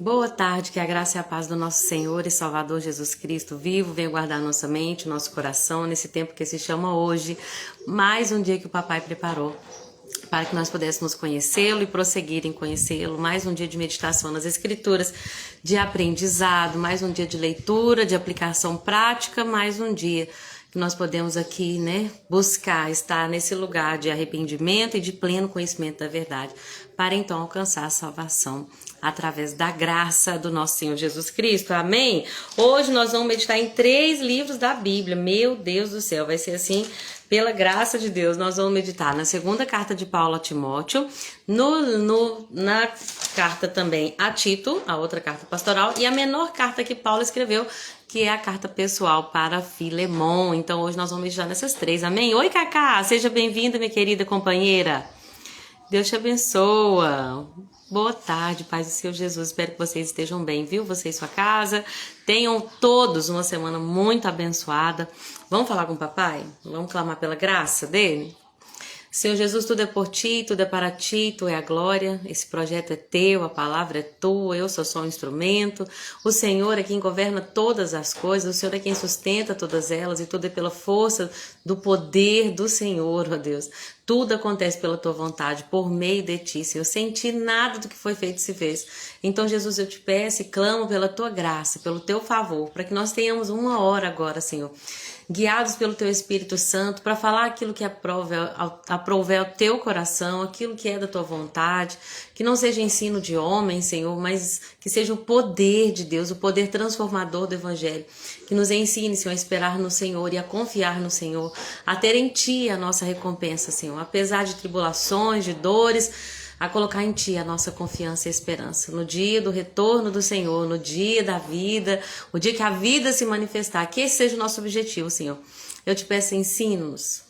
Boa tarde, que a graça e a paz do nosso Senhor e Salvador Jesus Cristo vivo venha guardar nossa mente, nosso coração, nesse tempo que se chama hoje, mais um dia que o Papai preparou para que nós pudéssemos conhecê-lo e prosseguir em conhecê-lo, mais um dia de meditação nas Escrituras, de aprendizado, mais um dia de leitura, de aplicação prática, mais um dia que nós podemos aqui, buscar estar nesse lugar de arrependimento e de pleno conhecimento da verdade, para então alcançar a salvação através da graça do nosso Senhor Jesus Cristo, amém? Hoje nós vamos meditar em 3 livros da Bíblia, meu Deus do céu, vai ser assim, pela graça de Deus, nós vamos meditar na segunda carta de Paulo a Timóteo, na carta também a Tito, a outra carta pastoral, e a menor carta que Paulo escreveu, que é a carta pessoal para Filemon. Então hoje nós vamos meditar nessas 3, amém? Oi, Cacá, seja bem-vinda, minha querida companheira. Deus te abençoa. Boa tarde, paz do Senhor Jesus. Espero que vocês estejam bem, viu? Você e sua casa. Tenham todos uma semana muito abençoada. Vamos falar com o papai? Vamos clamar pela graça dele? Senhor Jesus, tudo é por ti, tudo é para ti, tu é a glória, esse projeto é teu, a palavra é tua, eu sou só um instrumento, o Senhor é quem governa todas as coisas, o Senhor é quem sustenta todas elas e tudo é pela força do poder do Senhor, ó Deus. Tudo acontece pela tua vontade, por meio de ti, Senhor. Sem ti nada do que foi feito se fez. Então, Jesus, eu te peço e clamo pela tua graça, pelo teu favor, para que nós tenhamos uma hora agora, Senhor, guiados pelo teu Espírito Santo, para falar aquilo que aprouver ao teu coração, aquilo que é da tua vontade, que não seja ensino de homem, Senhor, mas que seja o poder de Deus, o poder transformador do Evangelho, que nos ensine, Senhor, a esperar no Senhor e a confiar no Senhor, a ter em ti a nossa recompensa, Senhor, apesar de tribulações, de dores, a colocar em ti a nossa confiança e esperança. No dia do retorno do Senhor, no dia da vida, o dia que a vida se manifestar, que esse seja o nosso objetivo, Senhor. Eu te peço, ensina-nos,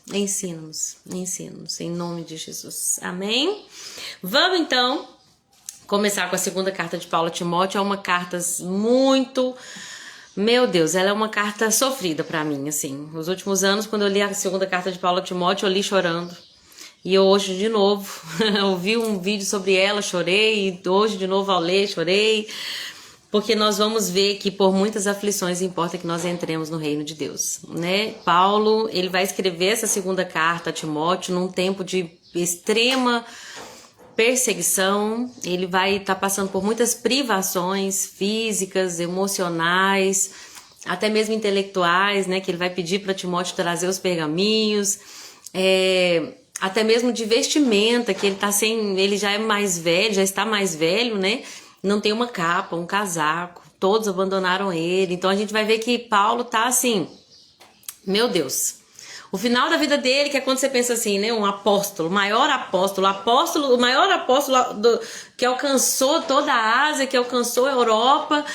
em nome de Jesus. Amém? Vamos então começar com a segunda carta de Paulo a Timóteo. É uma carta muito... Meu Deus, ela é uma carta sofrida pra mim, assim. Nos últimos anos, quando eu li a segunda carta de Paulo a Timóteo, eu li chorando. E hoje, de novo, ouvi um vídeo sobre ela, chorei, e hoje, de novo, ao ler, chorei, porque nós vamos ver que por muitas aflições importa que nós entremos no reino de Deus, né? Paulo, ele vai escrever essa segunda carta a Timóteo num tempo de extrema perseguição, ele vai estar passando por muitas privações físicas, emocionais, até mesmo intelectuais, né? Que ele vai pedir para Timóteo trazer os pergaminhos, até mesmo de vestimenta, que ele já é mais velho, já está mais velho, né? Não tem uma capa, um casaco, todos abandonaram ele. Então a gente vai ver que Paulo tá assim, meu Deus. O final da vida dele, que é quando você pensa assim, né? Um apóstolo, o maior apóstolo, o maior apóstolo que alcançou toda a Ásia, que alcançou a Europa,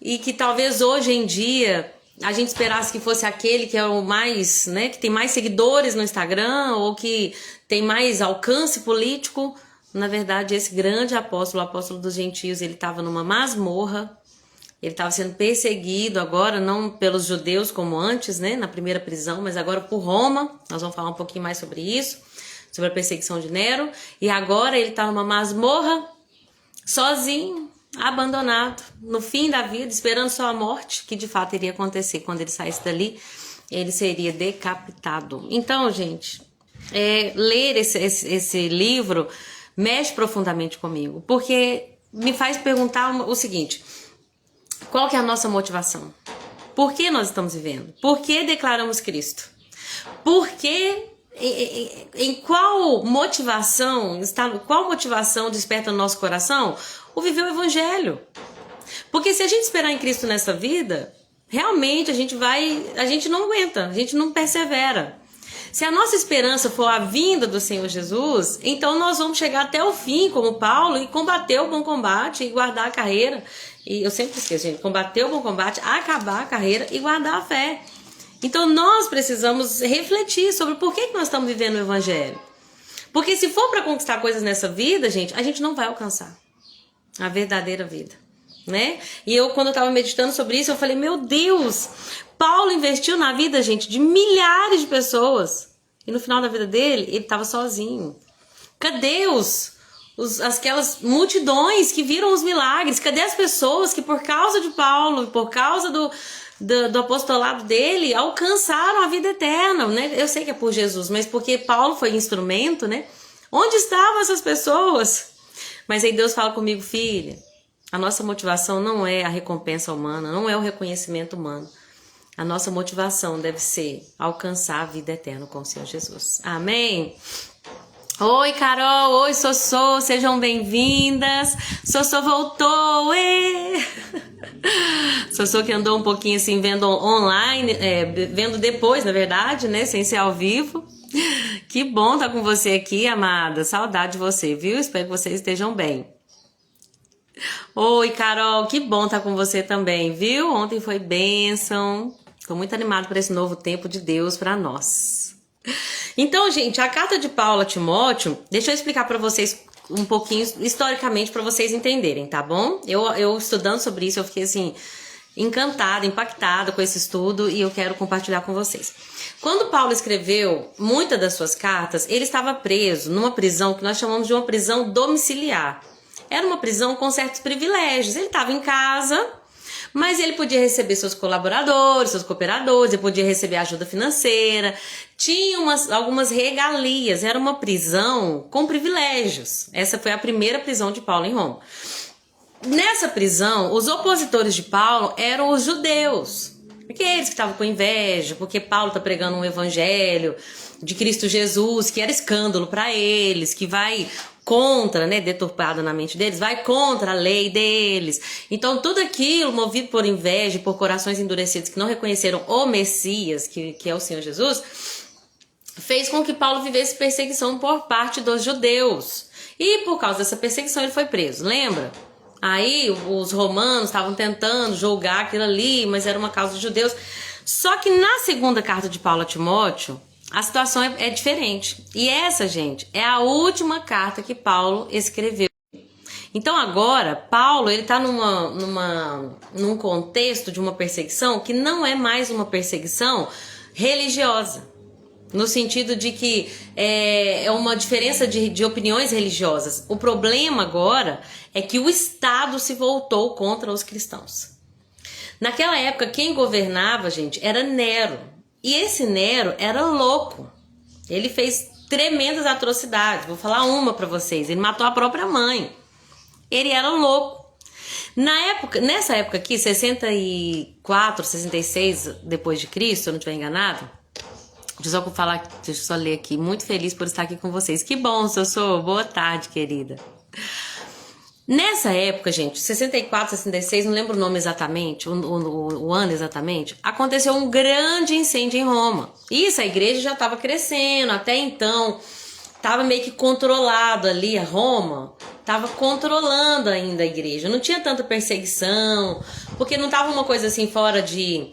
e que talvez hoje em dia a gente esperasse que fosse aquele que é o mais, né, que tem mais seguidores no Instagram ou que tem mais alcance político. Na verdade, esse grande apóstolo, o apóstolo dos gentios, ele estava numa masmorra, ele estava sendo perseguido agora, não pelos judeus como antes, né, na primeira prisão, mas agora por Roma. Nós vamos falar um pouquinho mais sobre isso, sobre a perseguição de Nero. E agora ele está numa masmorra, sozinho, abandonado, no fim da vida, esperando só a morte, que de fato iria acontecer. Quando ele saísse dali, ele seria decapitado. Então, gente, ler esse livro mexe profundamente comigo, porque me faz perguntar o seguinte: qual que é a nossa motivação? Por que nós estamos vivendo? Por que declaramos Cristo? Por que... Em qual motivação desperta no nosso coração o viver o Evangelho? Porque se a gente esperar em Cristo nessa vida, realmente a gente não aguenta, a gente não persevera. Se a nossa esperança for a vinda do Senhor Jesus, então nós vamos chegar até o fim, como Paulo, e combater o bom combate e guardar a carreira. E eu sempre esqueço, gente, combater o bom combate, acabar a carreira e guardar a fé. Então nós precisamos refletir sobre por que nós estamos vivendo o Evangelho. Porque se for para conquistar coisas nessa vida, gente, a gente não vai alcançar a verdadeira vida, né? E quando eu estava meditando sobre isso, eu falei, meu Deus, Paulo investiu na vida, gente, de milhares de pessoas. E no final da vida dele, ele estava sozinho. Cadê aquelas multidões que viram os milagres? Cadê as pessoas que por causa de Paulo, por causa do apostolado dele, alcançaram a vida eterna, né? Eu sei que é por Jesus, mas porque Paulo foi instrumento, né? Onde estavam essas pessoas? Mas aí Deus fala comigo, filha, a nossa motivação não é a recompensa humana, não é o reconhecimento humano. A nossa motivação deve ser alcançar a vida eterna com o Senhor Jesus. Amém? Oi, Carol! Oi, Sossô! Sejam bem-vindas! Sossô voltou! Sossô que andou um pouquinho assim, vendo online, vendo depois, na verdade, né? Sem ser ao vivo. Que bom estar com você aqui, amada. Saudade de você, viu? Espero que vocês estejam bem. Oi, Carol! Que bom estar com você também, viu? Ontem foi bênção. Estou muito animada por esse novo tempo de Deus para nós. Então, gente, a carta de Paulo a Timóteo, deixa eu explicar para vocês um pouquinho historicamente para vocês entenderem, tá bom? Eu estudando sobre isso, eu fiquei assim, encantada, impactada com esse estudo e eu quero compartilhar com vocês. Quando Paulo escreveu muitas das suas cartas, ele estava preso numa prisão que nós chamamos de uma prisão domiciliar. Era uma prisão com certos privilégios. Ele estava em casa, mas ele podia receber seus colaboradores, seus cooperadores, ele podia receber ajuda financeira, tinha algumas regalias, era uma prisão com privilégios. Essa foi a primeira prisão de Paulo em Roma. Nessa prisão, os opositores de Paulo eram os judeus, aqueles que estavam com inveja, porque Paulo está pregando um evangelho de Cristo Jesus, que era escândalo para eles, que vai contra, né, deturpado na mente deles, vai contra a lei deles. Então tudo aquilo, movido por inveja, por corações endurecidos que não reconheceram o Messias, que é o Senhor Jesus, fez com que Paulo vivesse perseguição por parte dos judeus. E por causa dessa perseguição ele foi preso, lembra? Aí os romanos estavam tentando julgar aquilo ali, mas era uma causa de judeus. Só que na segunda carta de Paulo a Timóteo, a situação é diferente. E essa, gente, é a última carta que Paulo escreveu. Então agora, Paulo, ele está num contexto de uma perseguição que não é mais uma perseguição religiosa. No sentido de que é uma diferença de opiniões religiosas. O problema agora é que o Estado se voltou contra os cristãos. Naquela época, quem governava, gente, era Nero. E esse Nero era louco. Ele fez tremendas atrocidades. Vou falar uma para vocês. Ele matou a própria mãe. Ele era louco. Nessa época aqui, 64, 66 depois de Cristo, se eu não estiver enganado. Deixa eu só ler aqui. Muito feliz por estar aqui com vocês. Que bom, Sossô. Boa tarde, querida. Nessa época, gente, 64, 66, não lembro o nome exatamente, o ano exatamente, aconteceu um grande incêndio em Roma. Isso, a igreja já estava crescendo, até então estava meio que controlado ali, a Roma estava controlando ainda a igreja. Não tinha tanta perseguição, porque não estava uma coisa assim fora de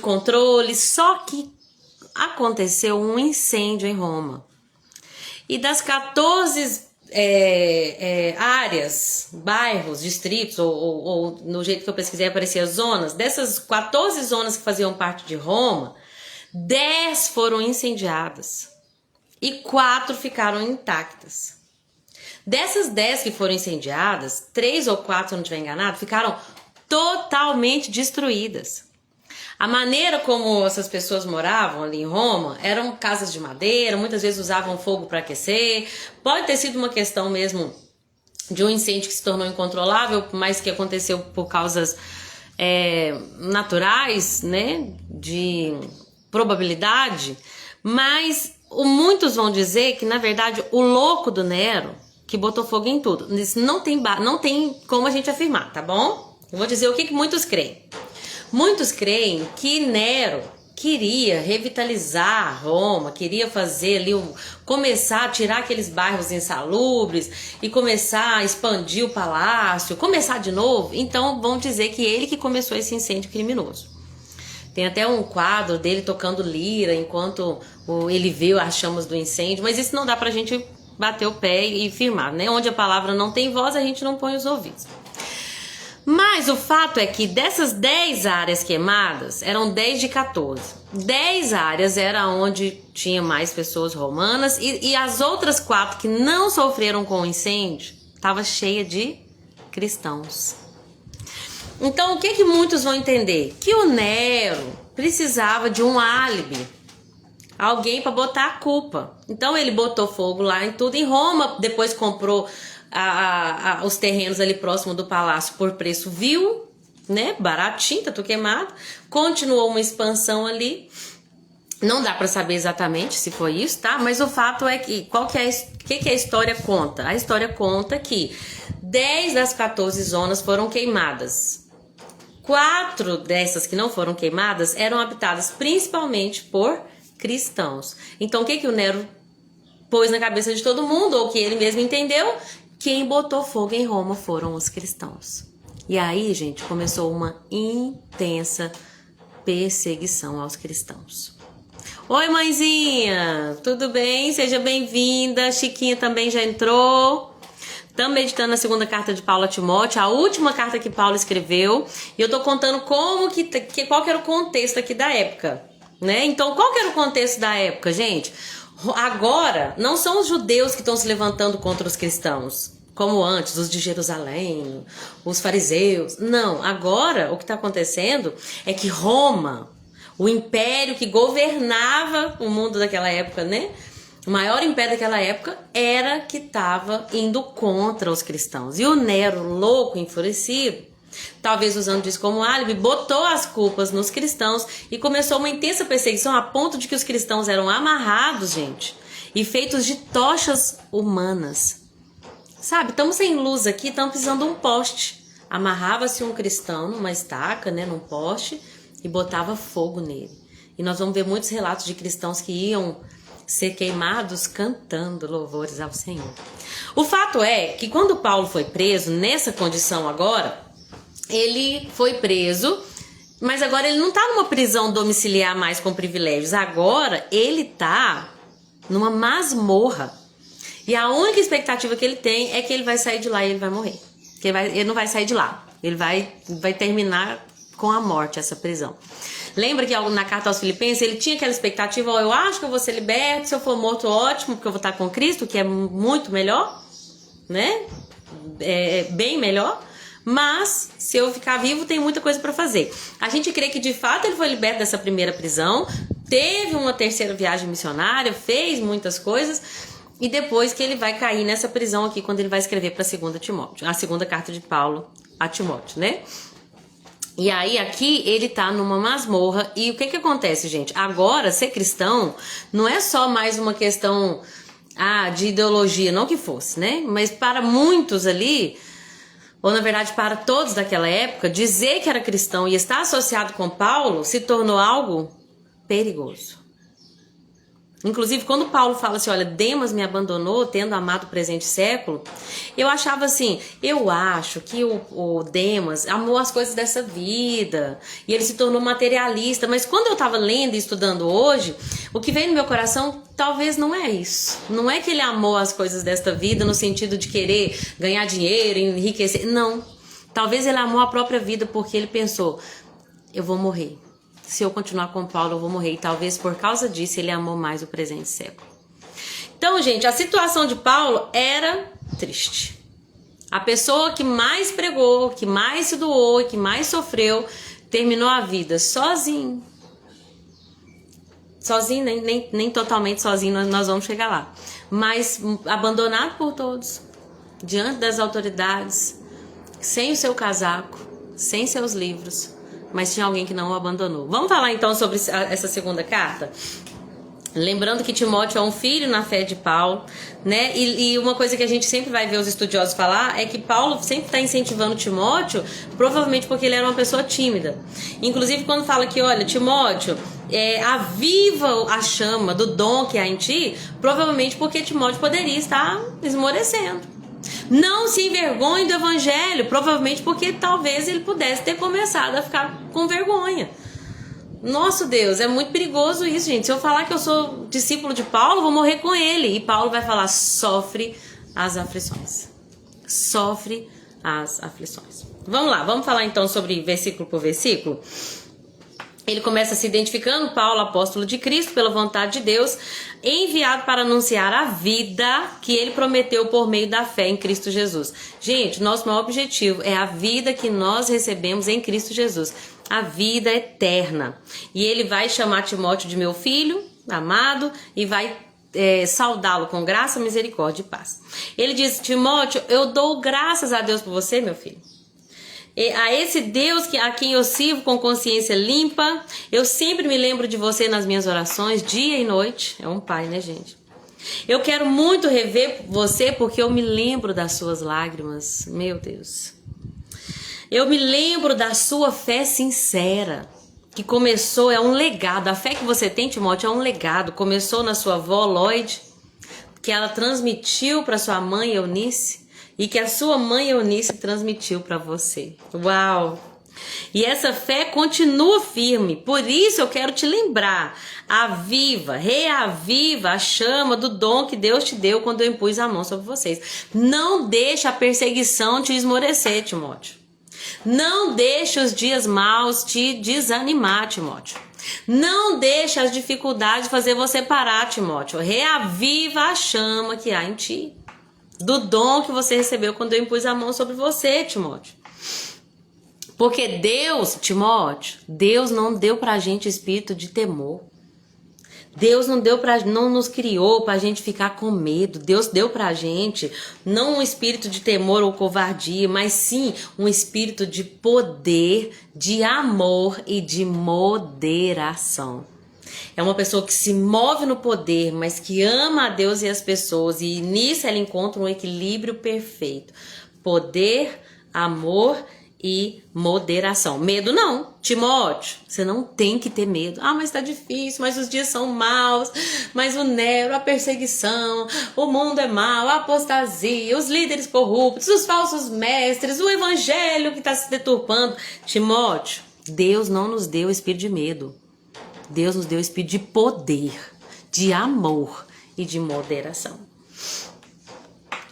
controle, só que aconteceu um incêndio em Roma. E das 14 áreas, bairros, distritos, ou no jeito que eu pesquisei aparecia zonas, dessas 14 zonas que faziam parte de Roma, 10 foram incendiadas e 4 ficaram intactas. Dessas 10 que foram incendiadas, 3 ou 4, se eu não estiver enganado, ficaram totalmente destruídas. A maneira como essas pessoas moravam ali em Roma eram casas de madeira, muitas vezes usavam fogo para aquecer. Pode ter sido uma questão mesmo de um incêndio que se tornou incontrolável, mas que aconteceu por causas naturais, né, de probabilidade. Mas muitos vão dizer que, na verdade, o louco do Nero, que botou fogo em tudo, isso não tem como a gente afirmar, tá bom? Eu vou dizer o que muitos creem. Muitos creem que Nero queria revitalizar Roma, queria fazer ali, começar a tirar aqueles bairros insalubres e começar a expandir o palácio, começar de novo. Então vão dizer que ele que começou esse incêndio criminoso. Tem até um quadro dele tocando lira enquanto ele viu as chamas do incêndio, mas isso não dá pra gente bater o pé e firmar, né? Onde a palavra não tem voz, a gente não põe os ouvidos. Mas o fato é que dessas 10 áreas queimadas, eram 10 de 14. 10 áreas era onde tinha mais pessoas romanas e as outras 4 que não sofreram com o incêndio, estava cheia de cristãos. Então, o que muitos vão entender? Que o Nero precisava de um álibi, alguém para botar a culpa. Então, ele botou fogo lá em tudo. Em Roma, depois comprou os terrenos ali próximo do palácio por preço vil, né? Baratinho, tá tudo queimado. Continuou uma expansão ali. Não dá para saber exatamente se foi isso, tá? Mas o fato é que, o que a história conta? A história conta que 10 das 14 zonas foram queimadas. 4 dessas que não foram queimadas eram habitadas principalmente por cristãos. Então, o que o Nero pôs na cabeça de todo mundo, ou que ele mesmo entendeu? Quem botou fogo em Roma foram os cristãos. E aí, gente, começou uma intensa perseguição aos cristãos. Oi, mãezinha, tudo bem? Seja bem-vinda. Chiquinha também já entrou. Estamos meditando na segunda carta de Paulo a Timóteo, a última carta que Paulo escreveu. E eu tô contando qual que era o contexto aqui da época, né? Então, qual que era o contexto da época, gente? Agora, não são os judeus que estão se levantando contra os cristãos, como antes, os de Jerusalém, os fariseus. Não, agora o que está acontecendo é que Roma, o império que governava o mundo daquela época, né? O maior império daquela época era que estava indo contra os cristãos. E o Nero, louco, enfurecido, talvez usando isso como álibi, botou as culpas nos cristãos e começou uma intensa perseguição a ponto de que os cristãos eram amarrados, gente, e feitos de tochas humanas. Sabe, estamos sem luz aqui, estamos precisando de um poste. Amarrava-se um cristão numa estaca, né, num poste, e botava fogo nele. E nós vamos ver muitos relatos de cristãos que iam ser queimados cantando louvores ao Senhor. O fato é que quando Paulo foi preso, nessa condição agora, ele foi preso, mas agora ele não está numa prisão domiciliar mais com privilégios. Agora ele está numa masmorra. E a única expectativa que ele tem é que ele vai sair de lá e ele vai morrer. Ele não vai sair de lá. Ele vai terminar com a morte essa prisão. Lembra que na carta aos Filipenses ele tinha aquela expectativa: eu acho que eu vou ser liberto, se eu for morto, ótimo, porque eu vou estar com Cristo, que é muito melhor, né? É bem melhor. Mas se eu ficar vivo, tem muita coisa para fazer. A gente crê que de fato ele foi liberto dessa primeira prisão, teve uma terceira viagem missionária, fez muitas coisas, e depois que ele vai cair nessa prisão aqui, quando ele vai escrever para a segunda carta de Paulo a Timóteo, né? E aí aqui ele tá numa masmorra. E o que acontece, gente? Agora, ser cristão não é só mais uma questão de ideologia, não que fosse, né? Mas para muitos ali, ou na verdade para todos daquela época, dizer que era cristão e estar associado com Paulo se tornou algo perigoso. Inclusive, quando Paulo fala assim, olha, Demas me abandonou, tendo amado o presente século, eu achava assim, eu acho que o Demas amou as coisas dessa vida, e ele se tornou materialista, mas quando eu estava lendo e estudando hoje, o que veio no meu coração, talvez não é isso. Não é que ele amou as coisas desta vida no sentido de querer ganhar dinheiro, enriquecer, não. Talvez ele amou a própria vida porque ele pensou, eu vou morrer. Se eu continuar com Paulo, eu vou morrer. E talvez por causa disso ele amou mais o presente século. Então, gente, a situação de Paulo era triste. A pessoa que mais pregou, que mais se doou e que mais sofreu, terminou a vida sozinho. Sozinho, nem totalmente sozinho, nós vamos chegar lá. Mas abandonado por todos, diante das autoridades, sem o seu casaco, sem seus livros. Mas tinha alguém que não o abandonou. Vamos falar então sobre essa segunda carta? Lembrando que Timóteo é um filho na fé de Paulo, né? E uma coisa que a gente sempre vai ver os estudiosos falar é que Paulo sempre está incentivando Timóteo, provavelmente porque ele era uma pessoa tímida. Inclusive quando fala que, olha, Timóteo, aviva a chama do dom que há em ti, provavelmente porque Timóteo poderia estar esmorecendo. Não se envergonhe do evangelho, provavelmente porque talvez ele pudesse ter começado a ficar com vergonha. Nosso Deus, é muito perigoso isso, gente. Se eu falar que eu sou discípulo de Paulo, eu vou morrer com ele. E Paulo vai falar, sofre as aflições. Sofre as aflições. Vamos lá, vamos falar então sobre versículo por versículo. Ele começa se identificando, Paulo, apóstolo de Cristo, pela vontade de Deus, enviado para anunciar a vida que ele prometeu por meio da fé em Cristo Jesus. Gente, nosso maior objetivo é a vida que nós recebemos em Cristo Jesus, a vida eterna. E ele vai chamar Timóteo de meu filho, amado, e vai saudá-lo com graça, misericórdia e paz. Ele diz, Timóteo, eu dou graças a Deus por você, meu filho. A esse Deus a quem eu sirvo com consciência limpa, eu sempre me lembro de você nas minhas orações, dia e noite. É um pai, né, gente? Eu quero muito rever você porque eu me lembro das suas lágrimas, meu Deus. Eu me lembro da sua fé sincera, que começou, é um legado. A fé que você tem, Timóteo, é um legado. Começou na sua avó, Lloyd, que ela transmitiu para sua mãe, Eunice, e que a sua mãe Eunice transmitiu para você. Uau! E essa fé continua firme. Por isso eu quero te lembrar. Aviva, reaviva a chama do dom que Deus te deu quando eu impus a mão sobre vocês. Não deixe a perseguição te esmorecer, Timóteo. Não deixe os dias maus te desanimar, Timóteo. Não deixe as dificuldades fazer você parar, Timóteo. Reaviva a chama que há em ti, do dom que você recebeu quando eu impus a mão sobre você, Timóteo. Porque Deus, Timóteo, Deus não deu pra gente espírito de temor. Deus não nos criou pra gente ficar com medo. Deus deu pra gente não um espírito de temor ou covardia, mas sim um espírito de poder, de amor e de moderação. É uma pessoa que se move no poder, mas que ama a Deus e as pessoas. E nisso ela encontra um equilíbrio perfeito. Poder, amor e moderação. Medo não. Timóteo, você não tem que ter medo. Ah, mas tá difícil, mas os dias são maus, mas o Nero, a perseguição, o mundo é mau, a apostasia, os líderes corruptos, os falsos mestres, o evangelho que tá se deturpando. Timóteo, Deus não nos deu espírito de medo. Deus nos deu espírito de poder, de amor e de moderação.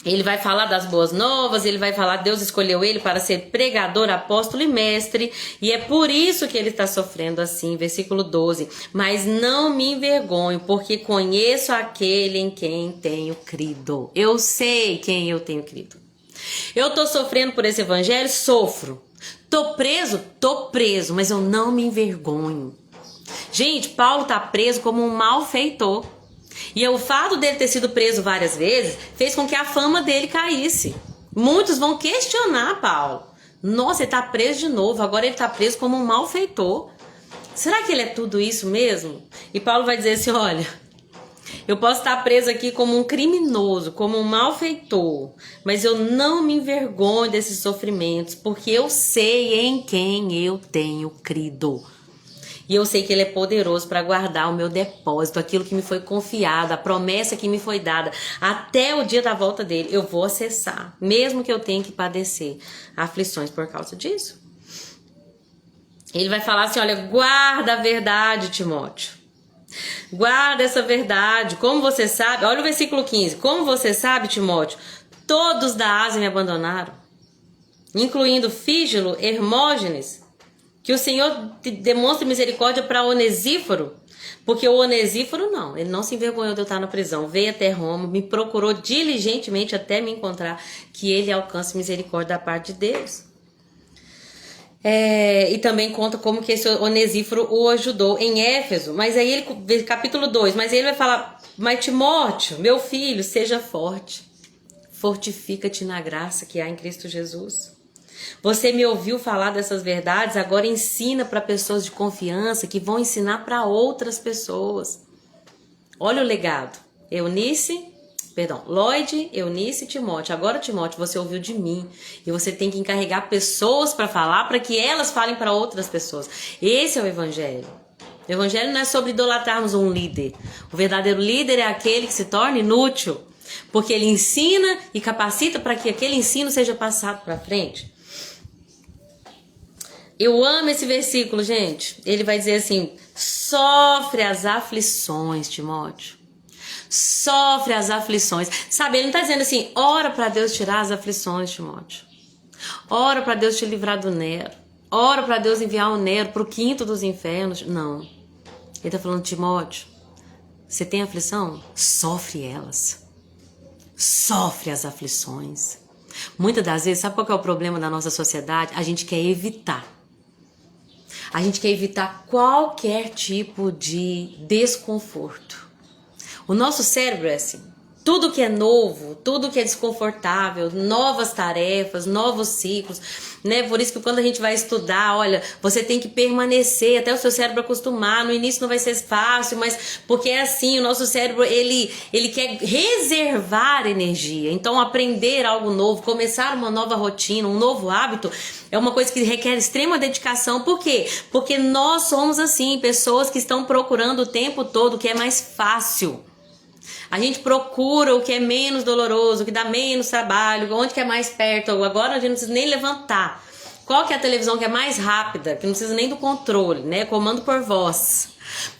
Ele vai falar das boas novas, ele vai falar, Deus escolheu ele para ser pregador, apóstolo e mestre, e é por isso que ele está sofrendo assim, versículo 12. Mas não me envergonho, porque conheço aquele em quem tenho crido. Eu sei quem eu tenho crido. Eu tô sofrendo por esse evangelho? Sofro. Tô preso, mas eu não me envergonho. Gente, Paulo tá preso como um malfeitor. E o fato dele ter sido preso várias vezes fez com que a fama dele caísse. Muitos vão questionar Paulo. Nossa, ele tá preso de novo, agora ele tá preso como um malfeitor. Será que ele é tudo isso mesmo? E Paulo vai dizer assim, olha, eu posso estar preso aqui como um criminoso, como um malfeitor, mas eu não me envergonho desses sofrimentos, porque eu sei em quem eu tenho crido. E eu sei que ele é poderoso para guardar o meu depósito, aquilo que me foi confiado, a promessa que me foi dada. Até o dia da volta dele, eu vou acessar, mesmo que eu tenha que padecer aflições por causa disso. Ele vai falar assim, olha, guarda a verdade, Timóteo. Guarda essa verdade. Como você sabe, olha o versículo 15. Como você sabe, Timóteo, todos da Ásia me abandonaram, incluindo Fígelo, Hermógenes. Que o Senhor demonstre misericórdia para Onesíforo, porque o Onesíforo não, ele não se envergonhou de eu estar na prisão, veio até Roma, me procurou diligentemente até me encontrar, que ele alcance misericórdia da parte de Deus. E também conta como que esse Onesíforo o ajudou em Éfeso, mas aí ele, capítulo 2, mas aí ele vai falar, mas Timóteo, meu filho, seja forte, fortifica-te na graça que há em Cristo Jesus. Você me ouviu falar dessas verdades, agora ensina para pessoas de confiança que vão ensinar para outras pessoas. Olha o legado. Lloyd, Eunice e Timóteo. Agora, Timóteo, você ouviu de mim e você tem que encarregar pessoas para falar, para que elas falem para outras pessoas. Esse é o evangelho. O evangelho não é sobre idolatrarmos um líder. O verdadeiro líder é aquele que se torna inútil, porque ele ensina e capacita para que aquele ensino seja passado para frente. Eu amo esse versículo, gente. Ele vai dizer assim, sofre as aflições, Timóteo. Sofre as aflições. Sabe, ele não está dizendo assim, ora para Deus tirar as aflições, Timóteo. Ora para Deus te livrar do Nero. Ora para Deus enviar o Nero pro quinto dos infernos. Não. Ele tá falando, Timóteo, você tem aflição? Sofre elas. Sofre as aflições. Muitas das vezes, sabe qual que é o problema da nossa sociedade? A gente quer evitar. A gente quer evitar qualquer tipo de desconforto. O nosso cérebro é assim. Tudo que é novo, tudo que é desconfortável, novas tarefas, novos ciclos, né? Por isso que quando a gente vai estudar, olha, você tem que permanecer até o seu cérebro acostumar. No início não vai ser fácil, mas porque é assim, o nosso cérebro, ele quer reservar energia. Então, aprender algo novo, começar uma nova rotina, um novo hábito, é uma coisa que requer extrema dedicação. Por quê? Porque nós somos assim, pessoas que estão procurando o tempo todo o que é mais fácil. A gente procura o que é menos doloroso, o que dá menos trabalho, onde que é mais perto. Agora a gente não precisa nem levantar. Qual que é a televisão que é mais rápida, que não precisa nem do controle, né? Comando por voz.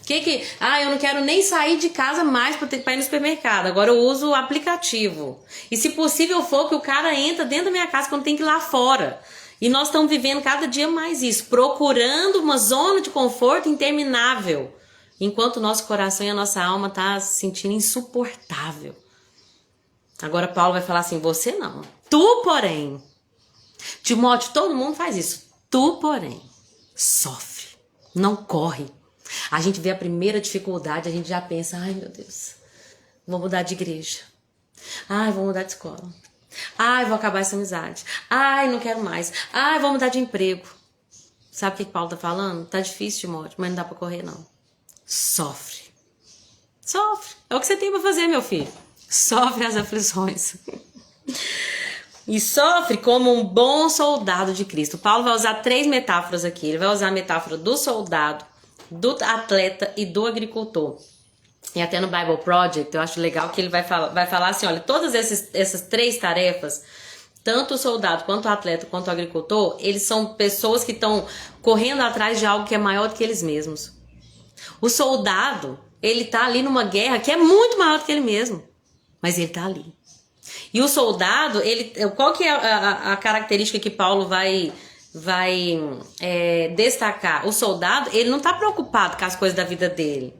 Eu não quero nem sair de casa mais para ir no supermercado. Agora eu uso o aplicativo. E se possível for que o cara entra dentro da minha casa quando tem que ir lá fora. E nós estamos vivendo cada dia mais isso, procurando uma zona de conforto interminável. Enquanto o nosso coração e a nossa alma tá se sentindo insuportável. Agora Paulo vai falar assim, você não. Tu, porém. Timóteo, todo mundo faz isso. Tu, porém, sofre. Não corre. A gente vê a primeira dificuldade, a gente já pensa, ai meu Deus, vou mudar de igreja. Ai, vou mudar de escola. Ai, vou acabar essa amizade. Ai, não quero mais. Ai, vou mudar de emprego. Sabe o que Paulo tá falando? Tá difícil, Timóteo, mas não dá pra correr, não. Sofre. Sofre. É o que você tem para fazer, meu filho. Sofre as aflições. E sofre como um bom soldado de Cristo. Paulo vai usar 3 metáforas aqui. Ele vai usar a metáfora do soldado, do atleta e do agricultor. E até no Bible Project, eu acho legal que ele vai falar assim, olha, todas essas 3 tarefas, tanto o soldado, quanto o atleta, quanto o agricultor, eles são pessoas que estão correndo atrás de algo que é maior do que eles mesmos. O soldado, ele tá ali numa guerra que é muito maior do que ele mesmo, mas ele tá ali. E o soldado, qual que é a característica que Paulo vai destacar? O soldado, ele não tá preocupado com as coisas da vida dele.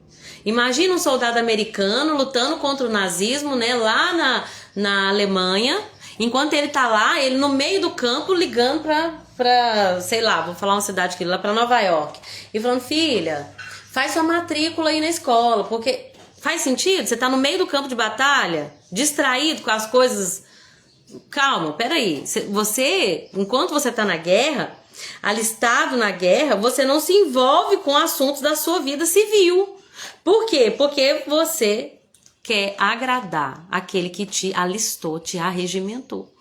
Imagina um soldado americano lutando contra o nazismo, né, lá na Alemanha, enquanto ele tá lá, ele no meio do campo ligando pra sei lá, vou falar uma cidade aqui, lá pra Nova York, e falando, filha, faz sua matrícula aí na escola, porque faz sentido? Você tá no meio do campo de batalha, distraído com as coisas. Calma, peraí. Você, enquanto você tá na guerra, alistado na guerra, você não se envolve com assuntos da sua vida civil. Por quê? Porque você quer agradar aquele que te alistou, te arregimentou.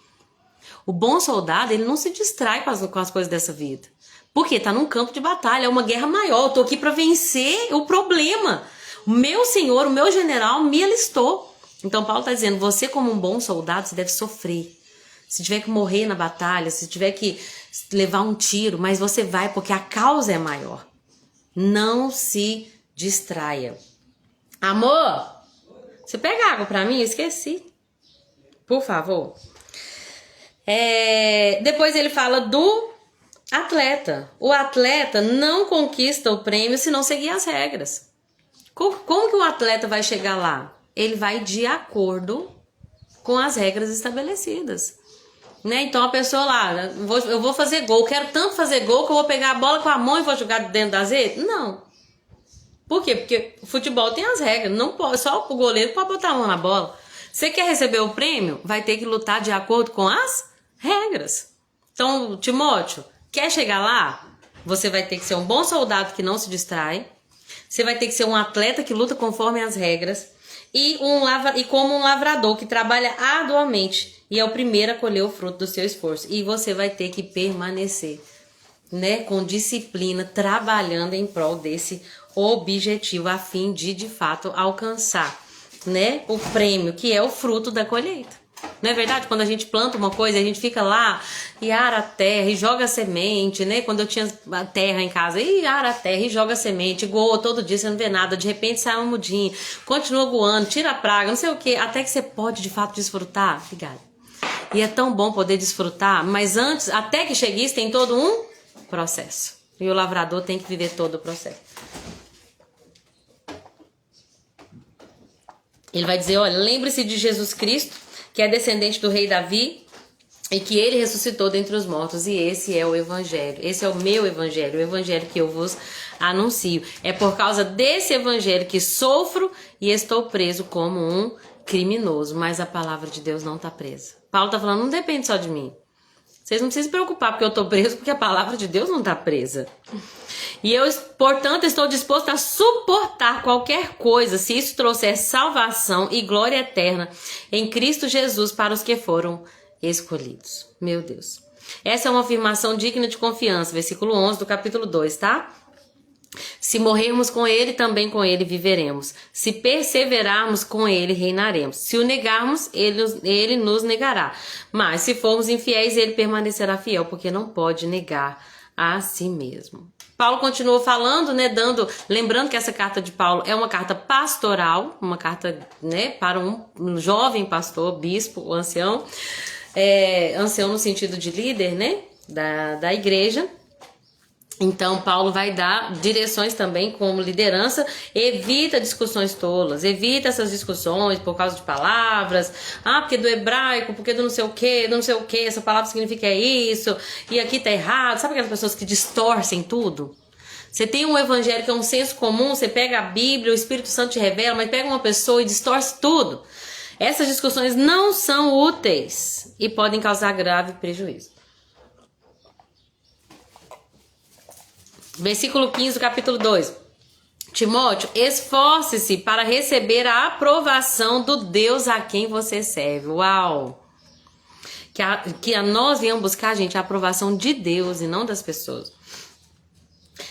O bom soldado, ele não se distrai com as coisas dessa vida. Porque tá num campo de batalha, é uma guerra maior. Eu tô aqui para vencer o problema. O meu senhor, o meu general me alistou. Então Paulo tá dizendo, você como um bom soldado, você deve sofrer. Se tiver que morrer na batalha, se tiver que levar um tiro, mas você vai porque a causa é maior. Não se distraia. Amor, você pega água pra mim? Eu esqueci. Por favor. Depois ele fala do atleta. O atleta não conquista o prêmio se não seguir as regras. Como que o atleta vai chegar lá? Ele vai de acordo com as regras estabelecidas. Né? Então a pessoa lá, eu vou fazer gol, quero tanto fazer gol que eu vou pegar a bola com a mão e vou jogar dentro das redes? Não. Por quê? Porque o futebol tem as regras. Não pode, só o goleiro pode botar a mão na bola. Você quer receber o prêmio? Vai ter que lutar de acordo com as regras. Então, Timóteo, quer chegar lá? Você vai ter que ser um bom soldado que não se distrai. Você vai ter que ser um atleta que luta conforme as regras. E como um lavrador que trabalha arduamente. E é o primeiro a colher o fruto do seu esforço. E você vai ter que permanecer, né, com disciplina, trabalhando em prol desse objetivo, a fim de fato, alcançar, né, o prêmio, que é o fruto da colheita. Não é verdade? Quando a gente planta uma coisa, a gente fica lá e ara a terra e joga a semente, né? Quando eu tinha a terra em casa, e ara a terra e joga a semente, goa todo dia, você não vê nada, de repente sai uma mudinha, continua goando, tira a praga, não sei o que, até que você pode de fato desfrutar. Obrigada. E é tão bom poder desfrutar, mas antes, até que chegue isso, tem todo um processo. E o lavrador tem que viver todo o processo. Ele vai dizer, olha, lembre-se de Jesus Cristo, que é descendente do rei Davi, e que ele ressuscitou dentre os mortos, e esse é o evangelho, esse é o meu evangelho, o evangelho que eu vos anuncio. É por causa desse evangelho que sofro e estou preso como um criminoso, mas a palavra de Deus não está presa. Paulo está falando, não depende só de mim. Vocês não precisam se preocupar porque eu estou preso, porque a palavra de Deus não está presa. E eu, portanto, estou disposto a suportar qualquer coisa, se isso trouxer salvação e glória eterna em Cristo Jesus para os que foram escolhidos. Meu Deus. Essa é uma afirmação digna de confiança. Versículo 11 do capítulo 2, tá? Se morrermos com ele, também com ele viveremos. Se perseverarmos, com ele reinaremos. Se o negarmos, ele nos negará. Mas se formos infiéis, ele permanecerá fiel, porque não pode negar a si mesmo. Paulo continuou falando, né, lembrando que essa carta de Paulo é uma carta pastoral, uma carta, né, para um jovem pastor, bispo, ancião, ancião no sentido de líder, né, da igreja. Então, Paulo vai dar direções também como liderança, evita discussões tolas, evita essas discussões por causa de palavras, porque do hebraico, porque do não sei o que, essa palavra significa isso, e aqui tá errado, sabe aquelas pessoas que distorcem tudo? Você tem um evangelho que é um senso comum, você pega a Bíblia, o Espírito Santo te revela, mas pega uma pessoa e distorce tudo. Essas discussões não são úteis e podem causar grave prejuízo. Versículo 15 do capítulo 2. Timóteo, esforce-se para receber a aprovação do Deus a quem você serve. Uau! Que a nós venhamos buscar, gente, a aprovação de Deus e não das pessoas.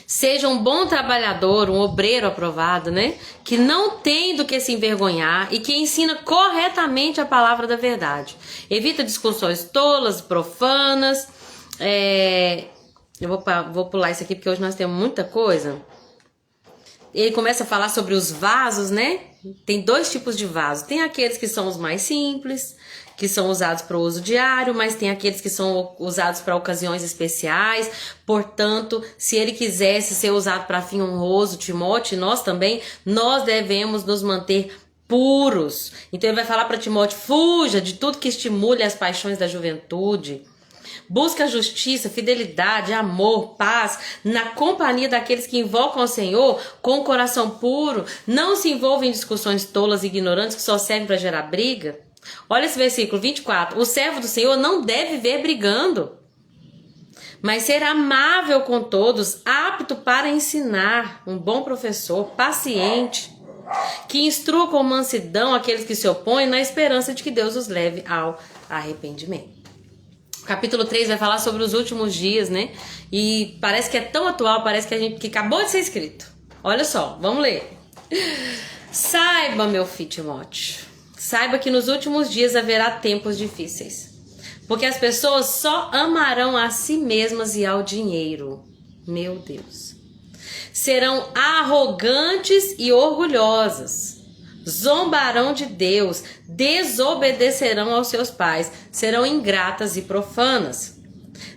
Seja um bom trabalhador, um obreiro aprovado, né? Que não tem do que se envergonhar e que ensina corretamente a palavra da verdade. Evita discussões tolas, profanas. Eu vou pular isso aqui porque hoje nós temos muita coisa. Ele começa a falar sobre os vasos, né? Tem dois tipos de vasos. Tem aqueles que são os mais simples, que são usados para o uso diário, mas tem aqueles que são usados para ocasiões especiais. Portanto, se ele quisesse ser usado para fim honroso, Timóteo, nós devemos nos manter puros. Então ele vai falar para Timóteo, fuja de tudo que estimule as paixões da juventude. Busca a justiça, fidelidade, amor, paz, na companhia daqueles que invocam ao Senhor com o coração puro. Não se envolva em discussões tolas e ignorantes que só servem para gerar briga. Olha esse versículo 24. O servo do Senhor não deve viver brigando, mas ser amável com todos, apto para ensinar, um bom professor, paciente, que instrua com mansidão aqueles que se opõem na esperança de que Deus os leve ao arrependimento. Capítulo 3 vai falar sobre os últimos dias, né? E parece que é tão atual, parece que acabou de ser escrito. Olha só, vamos ler. Saiba, meu filho Timóteo, saiba que nos últimos dias haverá tempos difíceis, porque as pessoas só amarão a si mesmas e ao dinheiro. Meu Deus. Serão arrogantes e orgulhosas. Zombarão de Deus, desobedecerão aos seus pais, serão ingratas e profanas.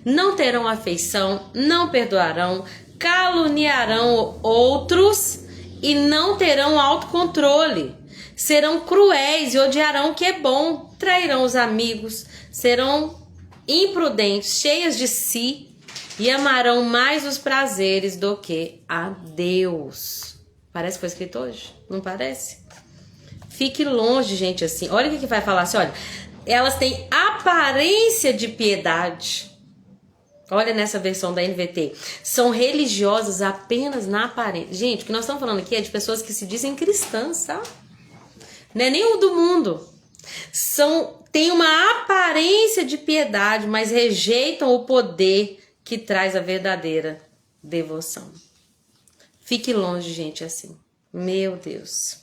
Não terão afeição, não perdoarão, caluniarão outros e não terão autocontrole. Serão cruéis e odiarão o que é bom, trairão os amigos, serão imprudentes, cheias de si e amarão mais os prazeres do que a Deus. Parece que foi escrito hoje? Não parece? Fique longe, gente, assim. Olha o que vai falar assim, olha. Elas têm aparência de piedade. Olha nessa versão da NVT. São religiosas apenas na aparência. Gente, o que nós estamos falando aqui é de pessoas que se dizem cristãs, tá? Não é nem o do mundo. Tem uma aparência de piedade, mas rejeitam o poder que traz a verdadeira devoção. Fique longe, gente, assim. Meu Deus.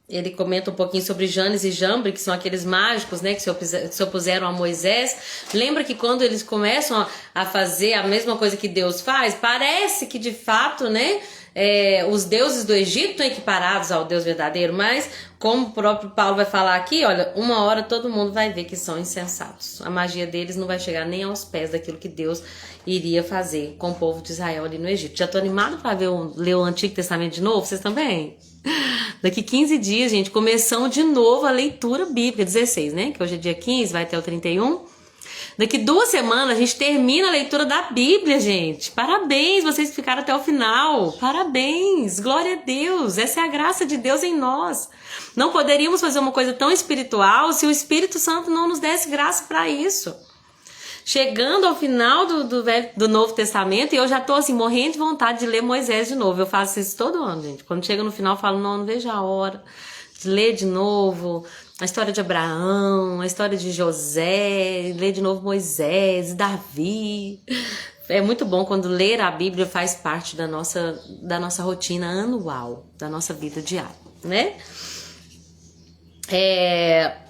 ele comenta um pouquinho sobre Janes e Jambre, que são aqueles mágicos, né, que se opuseram a Moisés. Lembra que quando eles começam a fazer a mesma coisa que Deus faz, parece que de fato, né, os deuses do Egito estão equiparados ao Deus verdadeiro, mas como o próprio Paulo vai falar aqui, olha, uma hora todo mundo vai ver que são insensatos. A magia deles não vai chegar nem aos pés daquilo que Deus iria fazer com o povo de Israel ali no Egito. Já tô animado para ler o Antigo Testamento de novo, vocês também? Daqui 15 dias, gente, começamos de novo a leitura bíblica, 16, né? Que hoje é dia 15, vai até o 31. Daqui 2 semanas a gente termina a leitura da Bíblia, gente. Parabéns, vocês que ficaram até o final. Parabéns, glória a Deus. Essa é a graça de Deus em nós. Não poderíamos fazer uma coisa tão espiritual se o Espírito Santo não nos desse graça para isso. Chegando ao final do Novo Testamento, e eu já tô assim, morrendo de vontade de ler Moisés de novo. Eu faço isso todo ano, gente. Quando chega no final, eu falo, não vejo a hora de ler de novo a história de Abraão, a história de José, ler de novo Moisés, Davi. É muito bom quando ler a Bíblia faz parte da nossa rotina anual, da nossa vida diária, né?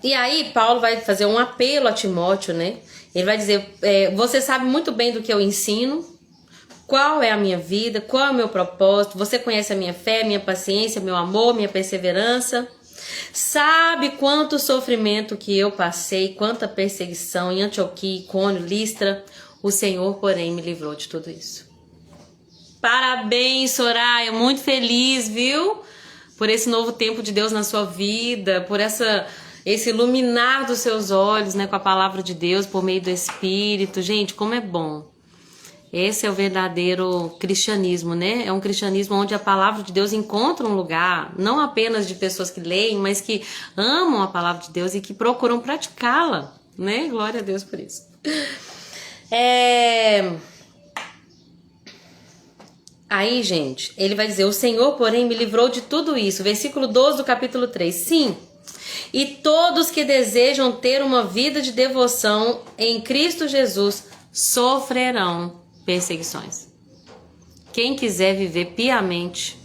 E aí Paulo vai fazer um apelo a Timóteo, né? Ele vai dizer, você sabe muito bem do que eu ensino, qual é a minha vida, qual é o meu propósito, você conhece a minha fé, minha paciência, meu amor, minha perseverança, sabe quanto sofrimento que eu passei, quanta perseguição em Antioquia, Icônio, Listra, o Senhor, porém, me livrou de tudo isso. Parabéns, Soraya, muito feliz, viu? Por esse novo tempo de Deus na sua vida, por esse iluminar dos seus olhos, né, com a palavra de Deus, por meio do Espírito. Gente, como é bom. Esse é o verdadeiro cristianismo, né? É um cristianismo onde a palavra de Deus encontra um lugar, não apenas de pessoas que leem, mas que amam a palavra de Deus e que procuram praticá-la, né? Glória a Deus por isso. Aí, gente, ele vai dizer, o Senhor, porém, me livrou de tudo isso. Versículo 12 do capítulo 3. Sim, e todos que desejam ter uma vida de devoção em Cristo Jesus sofrerão perseguições. Quem quiser viver piamente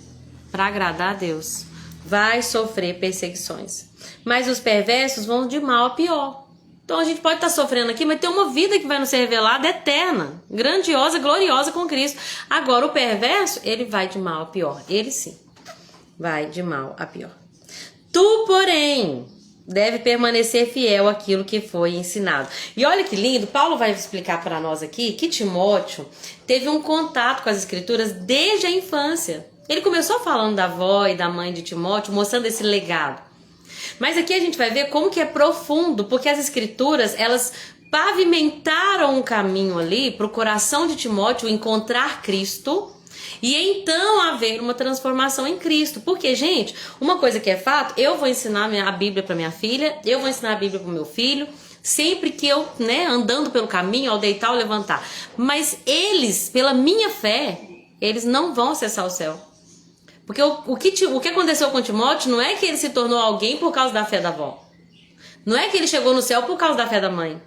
para agradar a Deus vai sofrer perseguições. Mas os perversos vão de mal a pior. Então a gente pode estar sofrendo aqui, mas tem uma vida que vai nos ser revelada eterna, grandiosa, gloriosa com Cristo. Agora o perverso, ele vai de mal a pior. Ele sim, vai de mal a pior. Tu, porém, deve permanecer fiel àquilo que foi ensinado. E olha que lindo, Paulo vai explicar para nós aqui que Timóteo teve um contato com as escrituras desde a infância. Ele começou falando da avó e da mãe de Timóteo, mostrando esse legado. Mas aqui a gente vai ver como que é profundo, porque as escrituras, elas pavimentaram um caminho ali para o coração de Timóteo encontrar Cristo e então haver uma transformação em Cristo. Porque, gente, uma coisa que é fato, eu vou ensinar a Bíblia para minha filha, eu vou ensinar a Bíblia para o meu filho, sempre que eu, né, andando pelo caminho, ao deitar ou levantar. Mas eles, pela minha fé, eles não vão acessar o céu. Porque o que aconteceu com Timóteo não é que ele se tornou alguém por causa da fé da avó. Não é que ele chegou no céu por causa da fé da mãe.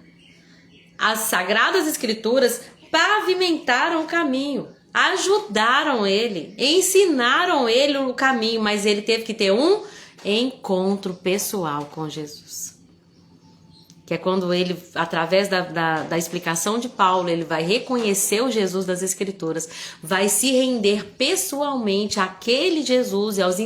As Sagradas Escrituras pavimentaram o caminho, ajudaram ele, ensinaram ele o caminho, mas ele teve que ter um encontro pessoal com Jesus. Que é quando ele, através da explicação de Paulo, ele vai reconhecer o Jesus das Escrituras, vai se render pessoalmente àquele Jesus e aos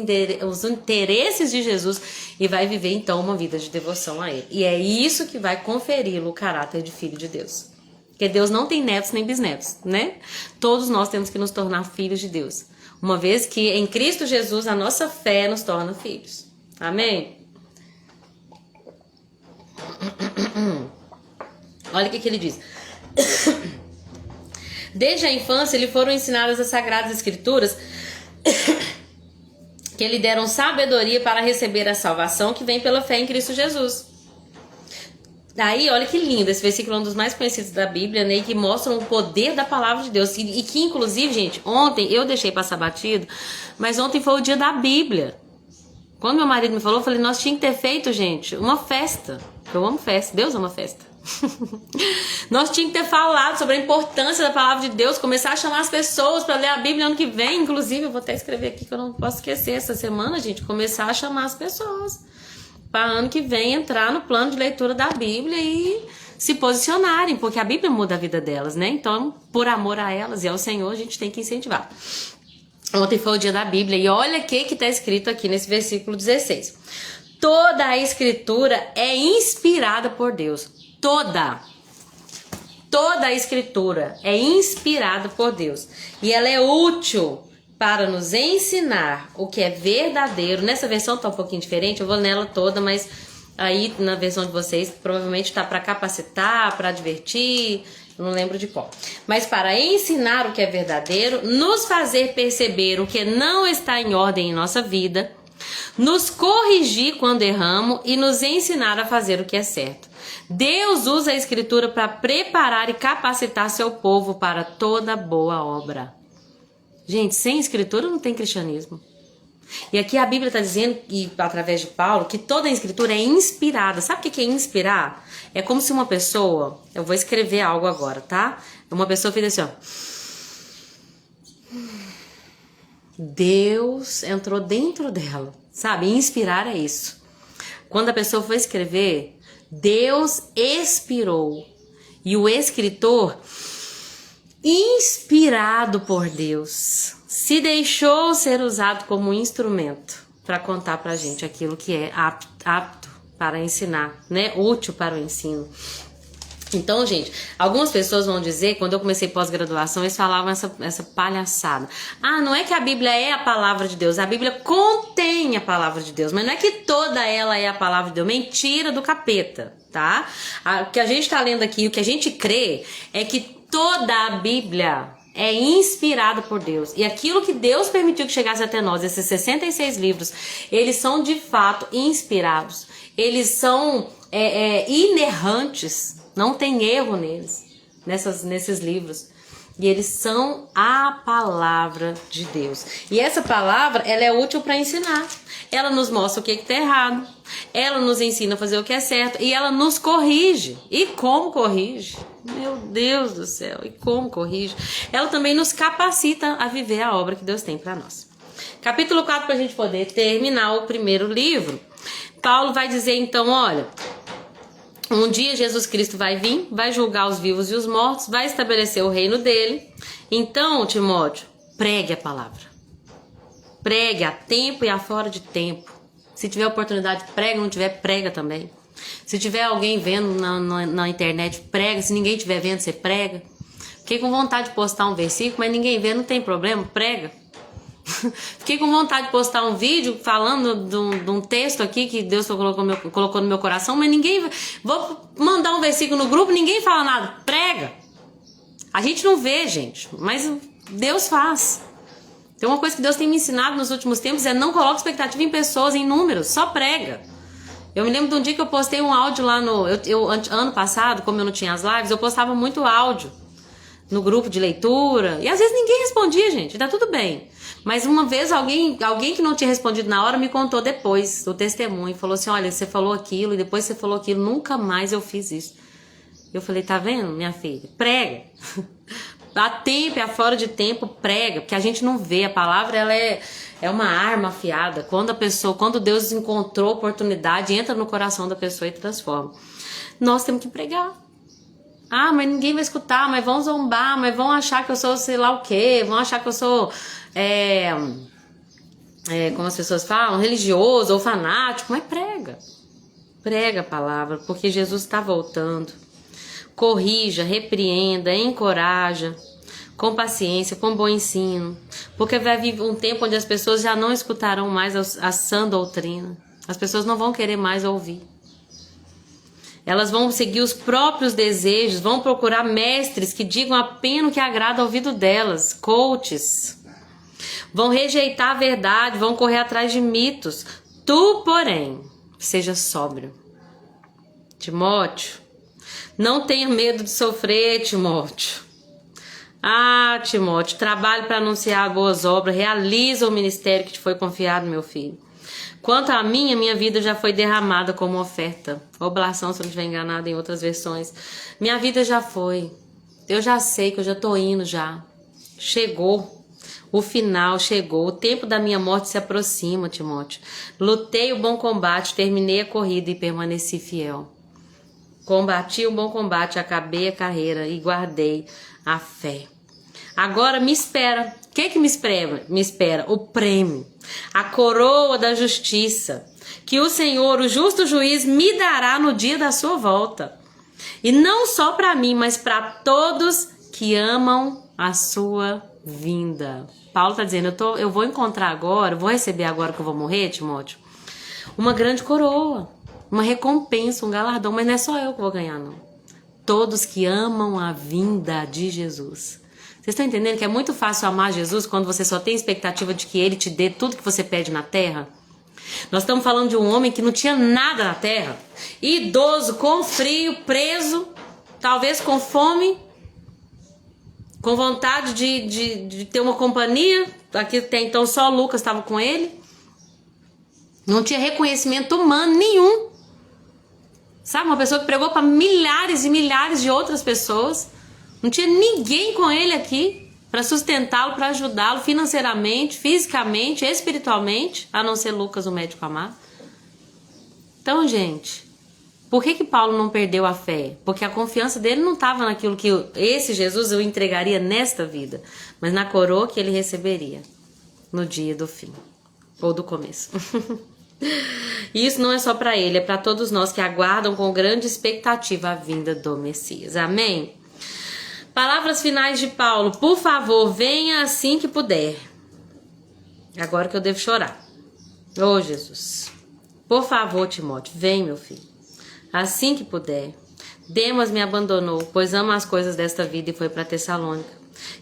interesses de Jesus e vai viver então uma vida de devoção a ele. E é isso que vai conferi-lo o caráter de filho de Deus. Porque Deus não tem netos nem bisnetos, né? Todos nós temos que nos tornar filhos de Deus. Uma vez que em Cristo Jesus a nossa fé nos torna filhos. Amém? Olha o que ele diz. Desde a infância lhe foram ensinadas as Sagradas Escrituras que lhe deram sabedoria para receber a salvação que vem pela fé em Cristo Jesus. Daí, olha que lindo, esse versículo é um dos mais conhecidos da Bíblia, né, que mostram o poder da palavra de Deus. E que, inclusive, gente, ontem eu deixei passar batido, mas ontem foi o dia da Bíblia. Quando meu marido me falou, eu falei, nós tínhamos que ter feito, gente, uma festa. Eu amo festa, Deus ama festa. Nós tínhamos que ter falado sobre a importância da palavra de Deus, começar a chamar as pessoas para ler a Bíblia ano que vem. Inclusive, eu vou até escrever aqui que eu não posso esquecer essa semana, gente, começar a chamar as pessoas para ano que vem entrar no plano de leitura da Bíblia e se posicionarem, porque a Bíblia muda a vida delas, né? Então, por amor a elas e ao Senhor, a gente tem que incentivar. Ontem foi o dia da Bíblia e olha o que está escrito aqui nesse versículo 16. Toda a escritura é inspirada por Deus. Toda a escritura é inspirada por Deus. E ela é útil para nos ensinar o que é verdadeiro. Nessa versão tá um pouquinho diferente, eu vou nela toda, mas aí na versão de vocês provavelmente tá para capacitar, para advertir, eu não lembro de qual. Mas para ensinar o que é verdadeiro, nos fazer perceber o que não está em ordem em nossa vida, nos corrigir quando erramos e nos ensinar a fazer o que é certo. Deus usa a escritura para preparar e capacitar seu povo para toda boa obra. Gente, sem escritura não tem cristianismo. E aqui a Bíblia está dizendo, e através de Paulo, que toda a escritura é inspirada. Sabe o que é inspirar? É como se uma pessoa... Eu vou escrever algo agora, tá? Uma pessoa fez assim, ó. Deus entrou dentro dela, sabe? Inspirar é isso. Quando a pessoa foi escrever, Deus expirou. E o escritor, inspirado por Deus, se deixou ser usado como instrumento para contar pra gente aquilo que é apto para ensinar, né? Útil para o ensino. Então, gente, algumas pessoas vão dizer, quando eu comecei pós-graduação, eles falavam essa palhaçada. Ah, não é que a Bíblia é a palavra de Deus, a Bíblia contém a palavra de Deus, mas não é que toda ela é a palavra de Deus. Mentira do capeta, tá? O que a gente tá lendo aqui, o que a gente crê, é que toda a Bíblia é inspirada por Deus. E aquilo que Deus permitiu que chegasse até nós, esses 66 livros, eles são de fato inspirados. Eles são inerrantes. Não tem erro neles, nesses livros. E eles são a palavra de Deus. E essa palavra, ela é útil para ensinar. Ela nos mostra o que está errado. Ela nos ensina a fazer o que é certo. E ela nos corrige. E como corrige? Meu Deus do céu, e como corrige? Ela também nos capacita a viver a obra que Deus tem para nós. Capítulo 4, para a gente poder terminar o primeiro livro. Paulo vai dizer então, olha... Um dia Jesus Cristo vai vir, vai julgar os vivos e os mortos, vai estabelecer o reino dele. Então, Timóteo, pregue a palavra. Pregue a tempo e a fora de tempo. Se tiver oportunidade, prega. Não tiver, prega também. Se tiver alguém vendo na internet, prega. Se ninguém estiver vendo, você prega. Fiquei com vontade de postar um versículo, mas ninguém vê, não tem problema, prega. Fiquei com vontade de postar um vídeo falando de um texto aqui que Deus colocou no meu coração, mas ninguém... Vou mandar um versículo no grupo, ninguém fala nada. Prega. A gente não vê, gente, mas Deus faz. Tem uma coisa que Deus tem me ensinado nos últimos tempos, é não coloque expectativa em pessoas, em números, só prega. Eu me lembro de um dia que eu postei um áudio lá no... ano passado, como eu não tinha as lives, eu postava muito áudio no grupo de leitura, e às vezes ninguém respondia, gente, tá tudo bem. Mas uma vez alguém que não tinha respondido na hora me contou depois o testemunho, falou assim, olha, você falou aquilo e depois você falou aquilo, nunca mais eu fiz isso. Eu falei, tá vendo, minha filha? Prega. A tempo e a fora de tempo, prega, porque a gente não vê, a palavra ela é uma arma afiada. Quando Deus encontrou oportunidade, entra no coração da pessoa e transforma. Nós temos que pregar. Ah, mas ninguém vai escutar, mas vão zombar, mas vão achar que eu sou sei lá o quê, vão achar que eu sou, como as pessoas falam, religioso ou fanático, mas prega. Prega a palavra, porque Jesus está voltando. Corrija, repreenda, encoraja, com paciência, com bom ensino, porque vai vir um tempo onde as pessoas já não escutarão mais a sã doutrina, as pessoas não vão querer mais ouvir. Elas vão seguir os próprios desejos, vão procurar mestres que digam apenas o que agrada ao ouvido delas, coaches. Vão rejeitar a verdade, vão correr atrás de mitos. Tu, porém, seja sóbrio. Timóteo, não tenha medo de sofrer, Timóteo. Ah, Timóteo, trabalhe para anunciar boas obras, realiza o ministério que te foi confiado, meu filho. Quanto a mim, a minha vida já foi derramada como oferta. Oblação, se eu não estiver enganada em outras versões. Minha vida já foi. Eu já sei que eu já tô indo já. Chegou. O final chegou. O tempo da minha morte se aproxima, Timóteo. Lutei o bom combate, terminei a corrida e permaneci fiel. Combati o bom combate, acabei a carreira e guardei a fé. Agora me espera. O que me espera? Me espera o prêmio, a coroa da justiça, que o Senhor, o justo juiz, me dará no dia da sua volta. E não só para mim, mas para todos que amam a sua vinda. Paulo está dizendo, eu vou encontrar agora, vou receber agora que eu vou morrer, Timóteo, uma grande coroa, uma recompensa, um galardão, mas não é só eu que vou ganhar, não. Todos que amam a vinda de Jesus. Vocês estão entendendo que é muito fácil amar Jesus quando você só tem expectativa de que ele te dê tudo que você pede na terra? Nós estamos falando de um homem que não tinha nada na terra, idoso, com frio, preso, talvez com fome, com vontade de ter uma companhia. Aqui até então só Lucas estava com ele. Não tinha reconhecimento humano nenhum. Sabe, uma pessoa que pregou para milhares e milhares de outras pessoas. Não tinha ninguém com ele aqui para sustentá-lo, para ajudá-lo financeiramente, fisicamente, espiritualmente, a não ser Lucas, o médico amado. Então, gente, por que Paulo não perdeu a fé? Porque a confiança dele não estava naquilo que esse Jesus eu entregaria nesta vida, mas na coroa que ele receberia no dia do fim, ou do começo. E isso não é só para ele, é para todos nós que aguardam com grande expectativa a vinda do Messias. Amém? Palavras finais de Paulo. Por favor, venha assim que puder. Agora que eu devo chorar. Oh, Jesus. Por favor, Timóteo, vem, meu filho. Assim que puder. Demas me abandonou, pois ama as coisas desta vida e foi para Tessalônica.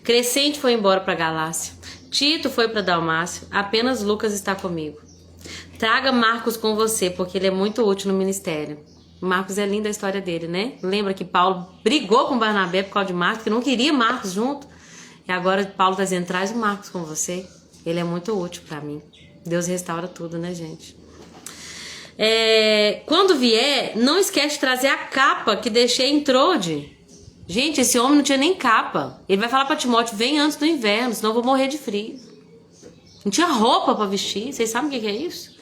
Crescente foi embora para Galácia. Tito foi para Dalmácia. Apenas Lucas está comigo. Traga Marcos com você, porque ele é muito útil no ministério. Marcos é linda a história dele, né? Lembra que Paulo brigou com Barnabé por causa de Marcos, que não queria Marcos junto. E agora Paulo está dizendo, traz o Marcos com você. Ele é muito útil para mim. Deus restaura tudo, né, gente? Quando vier, não esquece de trazer a capa que deixei em Trode. Gente, esse homem não tinha nem capa. Ele vai falar para Timóteo, vem antes do inverno, senão eu vou morrer de frio. Não tinha roupa para vestir. Vocês sabem o que é isso?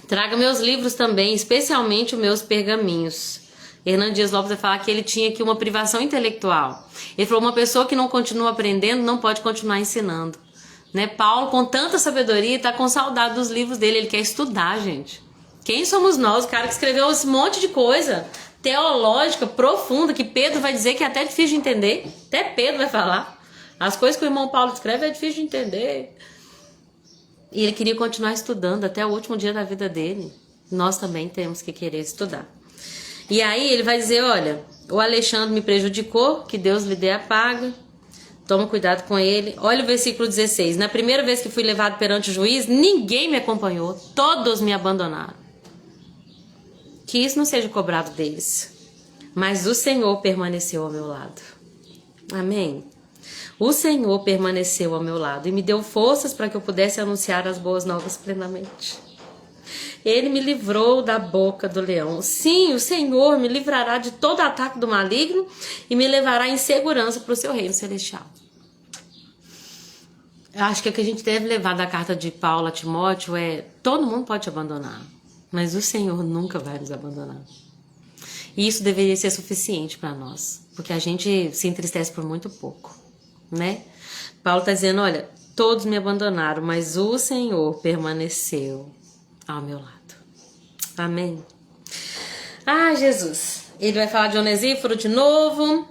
Traga meus livros também, especialmente os meus pergaminhos. Hernando Dias Lopes vai falar que ele tinha aqui uma privação intelectual. Ele falou, uma pessoa que não continua aprendendo não pode continuar ensinando. Né? Paulo, com tanta sabedoria, está com saudade dos livros dele. Ele quer estudar, gente. Quem somos nós? O cara que escreveu esse monte de coisa teológica, profunda, que Pedro vai dizer que é até difícil de entender. Até Pedro vai falar. As coisas que o irmão Paulo escreve é difícil de entender. E ele queria continuar estudando até o último dia da vida dele. Nós também temos que querer estudar. E aí ele vai dizer, olha, o Alexandre me prejudicou, que Deus lhe dê a paga. Toma cuidado com ele. Olha o versículo 16. Na primeira vez que fui levado perante o juiz, ninguém me acompanhou. Todos me abandonaram. Que isso não seja cobrado deles. Mas o Senhor permaneceu ao meu lado. Amém? O Senhor permaneceu ao meu lado e me deu forças para que eu pudesse anunciar as boas novas plenamente. Ele me livrou da boca do leão. Sim, o Senhor me livrará de todo ataque do maligno e me levará em segurança para o seu reino celestial. Eu acho que o que a gente deve levar da carta de Paulo a Timóteo é: todo mundo pode te abandonar, mas o Senhor nunca vai nos abandonar. E isso deveria ser suficiente para nós, porque a gente se entristece por muito pouco. Né? Paulo está dizendo, olha, todos me abandonaram, mas o Senhor permaneceu ao meu lado. Amém? Ah, Jesus. Ele vai falar de Onesíforo de novo.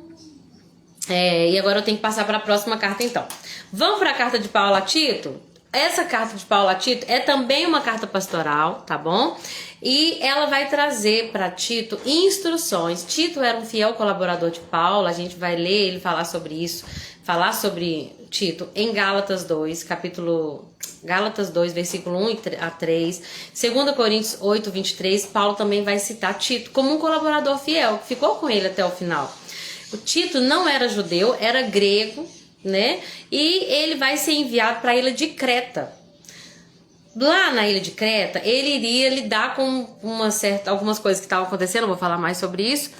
E agora eu tenho que passar para a próxima carta, então. Vamos para a carta de Paulo a Tito? Essa carta de Paulo a Tito é também uma carta pastoral, tá bom? E ela vai trazer para Tito instruções. Tito era um fiel colaborador de Paulo, a gente vai ler ele falar sobre isso, falar sobre Tito em Gálatas 2, Gálatas 2, versículo 1 a 3, 2 Coríntios 8, 23, Paulo também vai citar Tito como um colaborador fiel, que ficou com ele até o final. O Tito não era judeu, era grego, né? E ele vai ser enviado para a ilha de Creta. lá na ilha de Creta, ele iria lidar com algumas coisas que estavam acontecendo, eu vou falar mais sobre isso.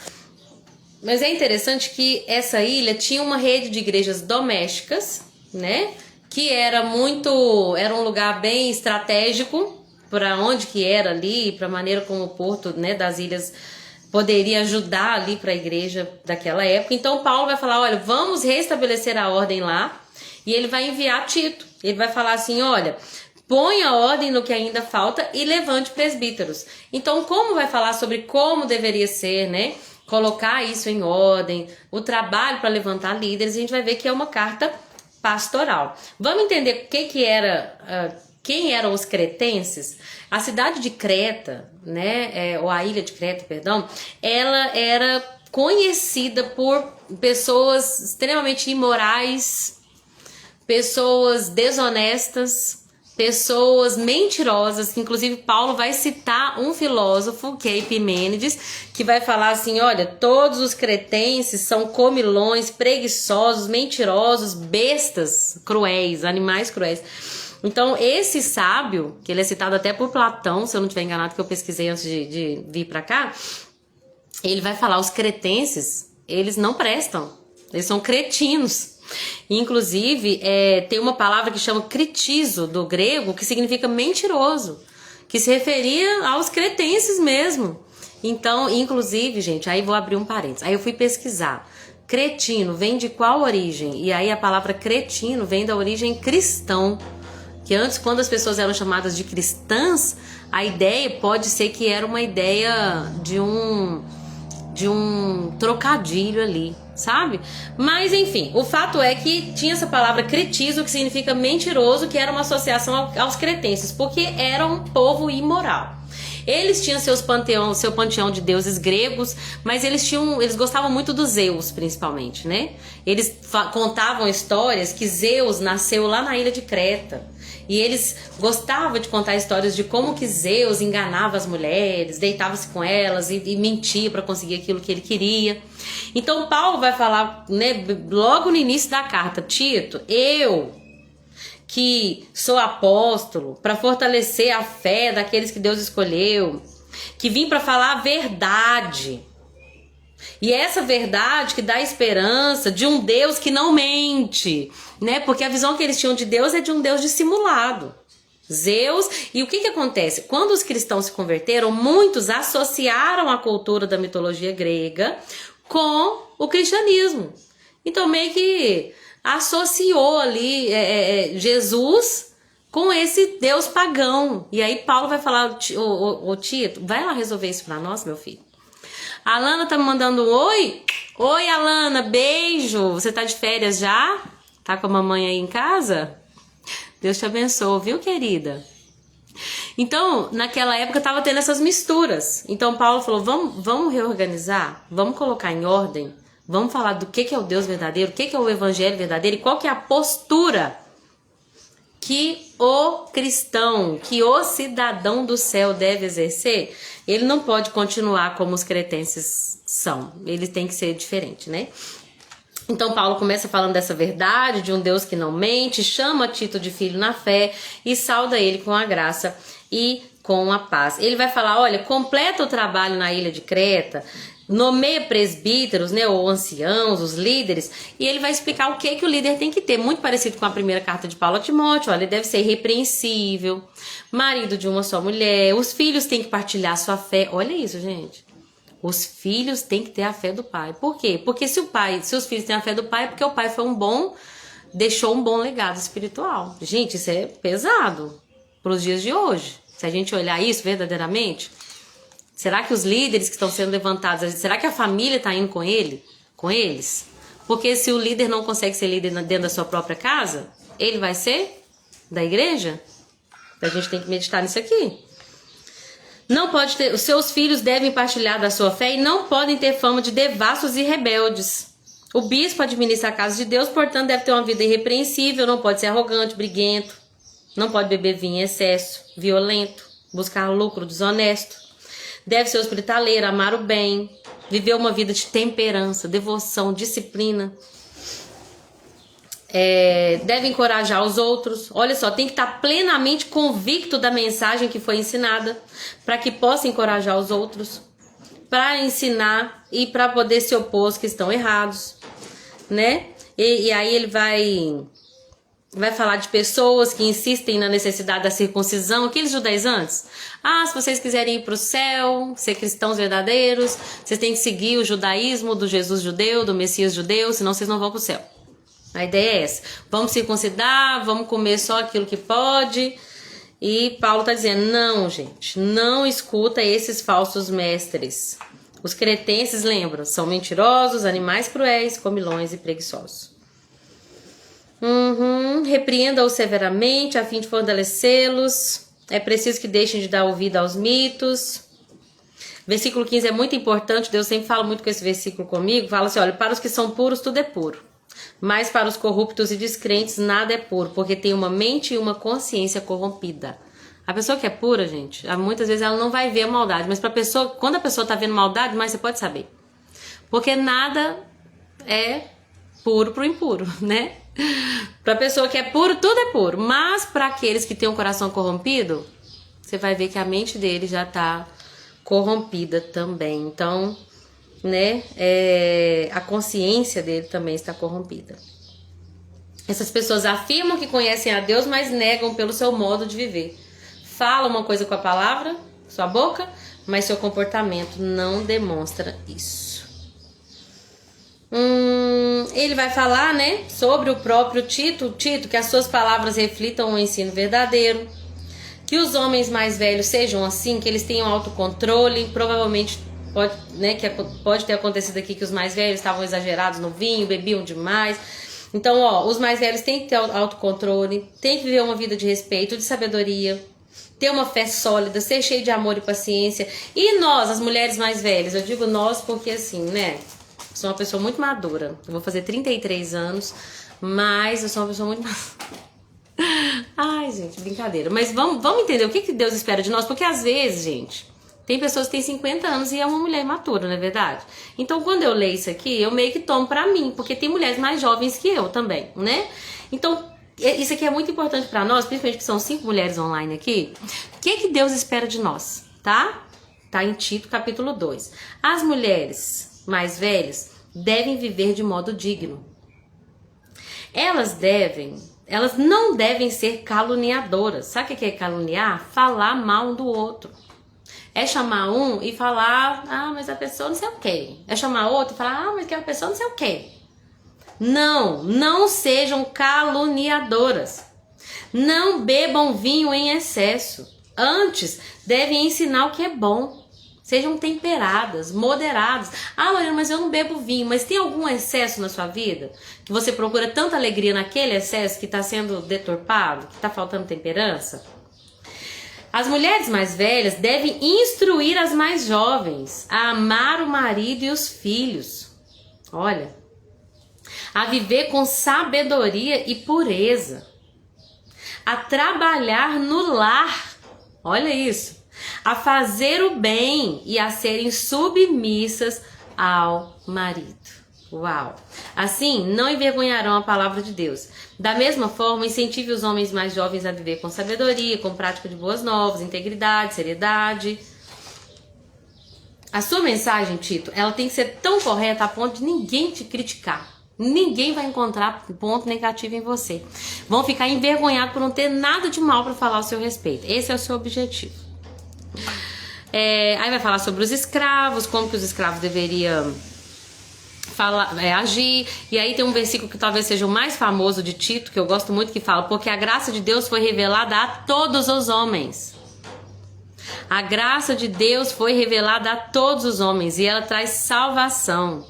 Mas é interessante que essa ilha tinha uma rede de igrejas domésticas, né? Que era um lugar bem estratégico para onde que era ali, para a maneira como o porto, né, das ilhas poderia ajudar ali para a igreja daquela época. Então Paulo vai falar, olha, vamos restabelecer a ordem lá, e ele vai enviar Tito. Ele vai falar assim, olha, põe a ordem no que ainda falta e levante presbíteros. Então, como vai falar sobre como deveria ser, né? Colocar isso em ordem, o trabalho para levantar líderes, a gente vai ver que é uma carta pastoral. Vamos entender quem eram os cretenses? A cidade de Creta, né, ou a ilha de Creta, perdão, ela era conhecida por pessoas extremamente imorais, pessoas desonestas, pessoas mentirosas, que inclusive Paulo vai citar um filósofo, que é Epimênides, que vai falar assim, olha, todos os cretenses são comilões, preguiçosos, mentirosos, bestas cruéis, animais cruéis. Então, esse sábio, que ele é citado até por Platão, se eu não estiver enganado, que eu pesquisei antes de vir para cá, ele vai falar, os cretenses, eles não prestam, eles são cretinos. Inclusive, tem uma palavra que chama critizo, do grego, que significa mentiroso, que se referia aos cretenses mesmo. Então, inclusive, gente, aí vou abrir um parênteses, aí eu fui pesquisar. Cretino vem de qual origem? E aí a palavra cretino vem da origem cristão, que antes, quando as pessoas eram chamadas de cristãs, a ideia pode ser que era uma ideia de um trocadilho ali, sabe? Mas enfim, o fato é que tinha essa palavra cretizo, que significa mentiroso, que era uma associação aos cretenses, porque era um povo imoral. Eles tinham seu panteão de deuses gregos, mas eles gostavam muito dos Zeus, principalmente, né? Eles contavam histórias que Zeus nasceu lá na ilha de Creta. E eles gostavam de contar histórias de como que Zeus enganava as mulheres, deitava-se com elas e mentia para conseguir aquilo que ele queria. Então Paulo vai falar, né, logo no início da carta, Tito, eu que sou apóstolo para fortalecer a fé daqueles que Deus escolheu, que vim para falar a verdade. E essa verdade que dá esperança de um Deus que não mente, né? Porque a visão que eles tinham de Deus é de um Deus dissimulado. Zeus. E o que acontece? Quando os cristãos se converteram, muitos associaram a cultura da mitologia grega com o cristianismo. Então meio que associou ali Jesus com esse Deus pagão. E aí Paulo vai falar, ô Tito, vai lá resolver isso pra nós, meu filho. A Alana tá me mandando um oi. Oi, Alana, beijo. Você tá de férias já? Tá com a mamãe aí em casa? Deus te abençoe, viu, querida? Então, naquela época tava tendo essas misturas. Então Paulo falou, vamos reorganizar, vamos colocar em ordem, vamos falar do que é o Deus verdadeiro, o que é o evangelho verdadeiro e qual que é a postura que o cristão, que o cidadão do céu deve exercer. Ele não pode continuar como os cretenses são, ele tem que ser diferente, né? Então Paulo começa falando dessa verdade, de um Deus que não mente, chama Tito de filho na fé e sauda ele com a graça e com a paz. Ele vai falar, olha, completa o trabalho na ilha de Creta, nomeia presbíteros, né, ou anciãos, os líderes, e ele vai explicar o que o líder tem que ter, muito parecido com a primeira carta de Paulo a Timóteo. Olha, ele deve ser irrepreensível, marido de uma só mulher, os filhos têm que partilhar sua fé. Olha isso, gente. Os filhos têm que ter a fé do pai. Por quê? Porque se os filhos têm a fé do pai, é porque o pai foi deixou um bom legado espiritual. Gente, isso é pesado para os dias de hoje. Se a gente olhar isso verdadeiramente, será que os líderes que estão sendo levantados, será que a família está indo com eles? Porque se o líder não consegue ser líder dentro da sua própria casa, ele vai ser da igreja? A gente tem que meditar nisso aqui. Não pode ter, os seus filhos devem partilhar da sua fé e não podem ter fama de devassos e rebeldes. O bispo administra a casa de Deus, portanto deve ter uma vida irrepreensível, não pode ser arrogante, briguento, não pode beber vinho em excesso, violento, buscar lucro desonesto. Deve ser hospitaleiro, amar o bem, viver uma vida de temperança, devoção, disciplina. Deve encorajar os outros. Olha só, tem que estar plenamente convicto da mensagem que foi ensinada, para que possa encorajar os outros, para ensinar e para poder se opor aos que estão errados, né? E aí ele vai falar de pessoas que insistem na necessidade da circuncisão, aqueles judaizantes. Se vocês quiserem ir para o céu, ser cristãos verdadeiros, vocês têm que seguir o judaísmo do Jesus judeu, do Messias judeu, senão vocês não vão para o céu. A ideia é essa. Vamos circuncidar, vamos comer só aquilo que pode. E Paulo está dizendo, não, gente, não escuta esses falsos mestres. Os cretenses, lembram, são mentirosos, animais cruéis, comilões e preguiçosos. Repreenda-os severamente a fim de fortalecê-los. É preciso que deixem de dar ouvido aos mitos. Versículo 15 é muito importante. Deus sempre fala muito com esse versículo comigo. Fala assim, olha, para os que são puros tudo é puro, mas para os corruptos e descrentes nada é puro, porque tem uma mente e uma consciência corrompida. A pessoa que é pura, gente, muitas vezes ela não vai ver a maldade, mas quando a pessoa está vendo maldade, mas você pode saber, porque nada é puro pro impuro, né? Para a pessoa que é puro, tudo é puro, mas para aqueles que têm um coração corrompido, você vai ver que a mente dele já está corrompida também. Então, né, a consciência dele também está corrompida. Essas pessoas afirmam que conhecem a Deus, mas negam pelo seu modo de viver. Fala uma coisa com a palavra, sua boca, mas seu comportamento não demonstra isso. Ele vai falar, né, sobre o próprio Tito, que as suas palavras reflitam o ensino verdadeiro, que os homens mais velhos sejam assim, que eles tenham autocontrole. Provavelmente pode ter acontecido aqui que os mais velhos estavam exagerados no vinho, bebiam demais. Então, os mais velhos têm que ter autocontrole, têm que viver uma vida de respeito, de sabedoria, ter uma fé sólida, ser cheio de amor e paciência. E nós, as mulheres mais velhas, eu digo nós porque assim, né, sou uma pessoa muito madura. Eu vou fazer 33 anos, mas eu sou uma pessoa muito Ai, gente, brincadeira. Mas vamos entender o que Deus espera de nós, porque às vezes, gente, tem pessoas que têm 50 anos e é uma mulher imatura, não é verdade? Então, quando eu leio isso aqui, eu meio que tomo pra mim, porque tem mulheres mais jovens que eu também, né? Então, isso aqui é muito importante pra nós, principalmente que são 5 mulheres online aqui. O que Deus espera de nós, tá? Tá em Tito, capítulo 2. As mulheres mais velhas devem viver de modo digno. Elas não devem ser caluniadoras. Sabe o que é caluniar? Falar mal do outro. É chamar um e falar, mas a pessoa não sei o quê. É chamar outro e falar, mas aquela pessoa não sei o quê. Não sejam caluniadoras. Não bebam vinho em excesso. Antes, devem ensinar o que é bom. Sejam temperadas, moderadas. Lorena, mas eu não bebo vinho. Mas tem algum excesso na sua vida? Que você procura tanta alegria naquele excesso que está sendo deturpado? Que está faltando temperança? As mulheres mais velhas devem instruir as mais jovens a amar o marido e os filhos. Olha, a viver com sabedoria e pureza. A trabalhar no lar. Olha isso. A fazer o bem e a serem submissas ao marido. Uau! Assim, não envergonharão a palavra de Deus. Da mesma forma, incentive os homens mais jovens a viver com sabedoria, com prática de boas novas, integridade, seriedade. A sua mensagem, Tito, ela tem que ser tão correta a ponto de ninguém te criticar. Ninguém vai encontrar ponto negativo em você. Vão ficar envergonhados por não ter nada de mal para falar ao seu respeito. Esse é o seu objetivo. Aí vai falar sobre os escravos, como que os escravos deveriam agir. E aí tem um versículo que talvez seja o mais famoso de Tito, que eu gosto muito, que fala: porque a graça de Deus foi revelada a todos os homens. A graça de Deus foi revelada a todos os homens e ela traz salvação.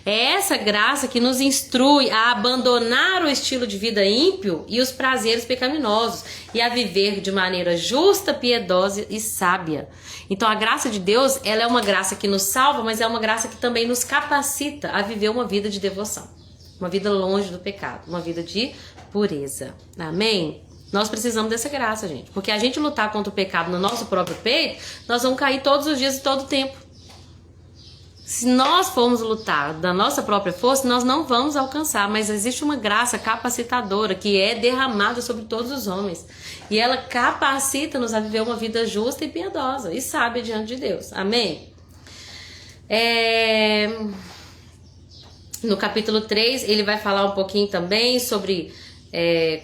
É essa graça que nos instrui a abandonar o estilo de vida ímpio e os prazeres pecaminosos e a viver de maneira justa, piedosa e sábia. Então a graça de Deus, ela é uma graça que nos salva, mas é uma graça que também nos capacita a viver uma vida de devoção, uma vida longe do pecado, uma vida de pureza. Amém? Nós precisamos dessa graça, gente, porque a gente lutar contra o pecado no nosso próprio peito, nós vamos cair todos os dias e todo o tempo. Se nós formos lutar da nossa própria força, nós não vamos alcançar, mas existe uma graça capacitadora que é derramada sobre todos os homens. E ela capacita-nos a viver uma vida justa e piedosa e sábia diante de Deus. Amém? No capítulo 3, ele vai falar um pouquinho também sobre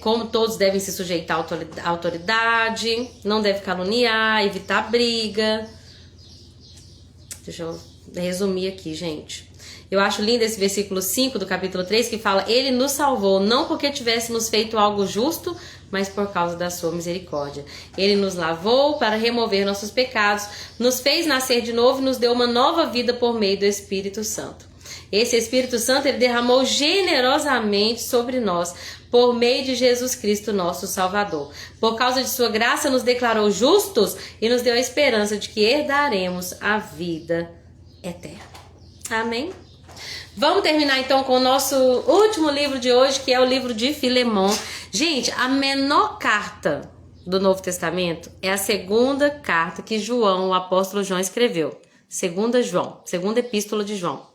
como todos devem se sujeitar à autoridade, não deve caluniar, evitar briga. Deixa eu resumir aqui, gente. Eu acho lindo esse versículo 5 do capítulo 3 que fala: Ele nos salvou não porque tivéssemos feito algo justo, mas por causa da sua misericórdia. Ele nos lavou para remover nossos pecados, nos fez nascer de novo e nos deu uma nova vida por meio do Espírito Santo. Esse Espírito Santo ele derramou generosamente sobre nós por meio de Jesus Cristo, nosso Salvador. Por causa de sua graça nos declarou justos e nos deu a esperança de que herdaremos a vida eterna. Amém? Vamos terminar então com o nosso último livro de hoje, que é o livro de Filemon. Gente, a menor carta do Novo Testamento é a segunda carta que João, o apóstolo João, escreveu. Segunda epístola de João.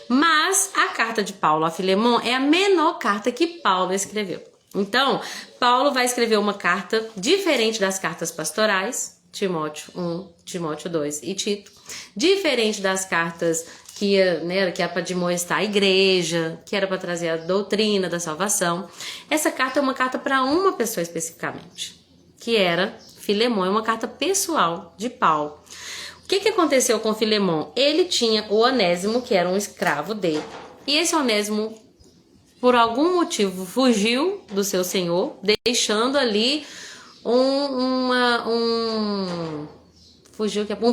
Mas a carta de Paulo a Filemon é a menor carta que Paulo escreveu. Então, Paulo vai escrever uma carta diferente das cartas pastorais, Timóteo 1, Timóteo 2 e Tito. Diferente das cartas que era para admoestar a igreja, que era para trazer a doutrina da salvação. Essa carta é uma carta para uma pessoa especificamente, que era Filemon, é uma carta pessoal de Paulo. O que aconteceu com Filemon? Ele tinha o Onésimo, que era um escravo dele. E esse Onésimo, por algum motivo, fugiu do seu senhor, deixando ali um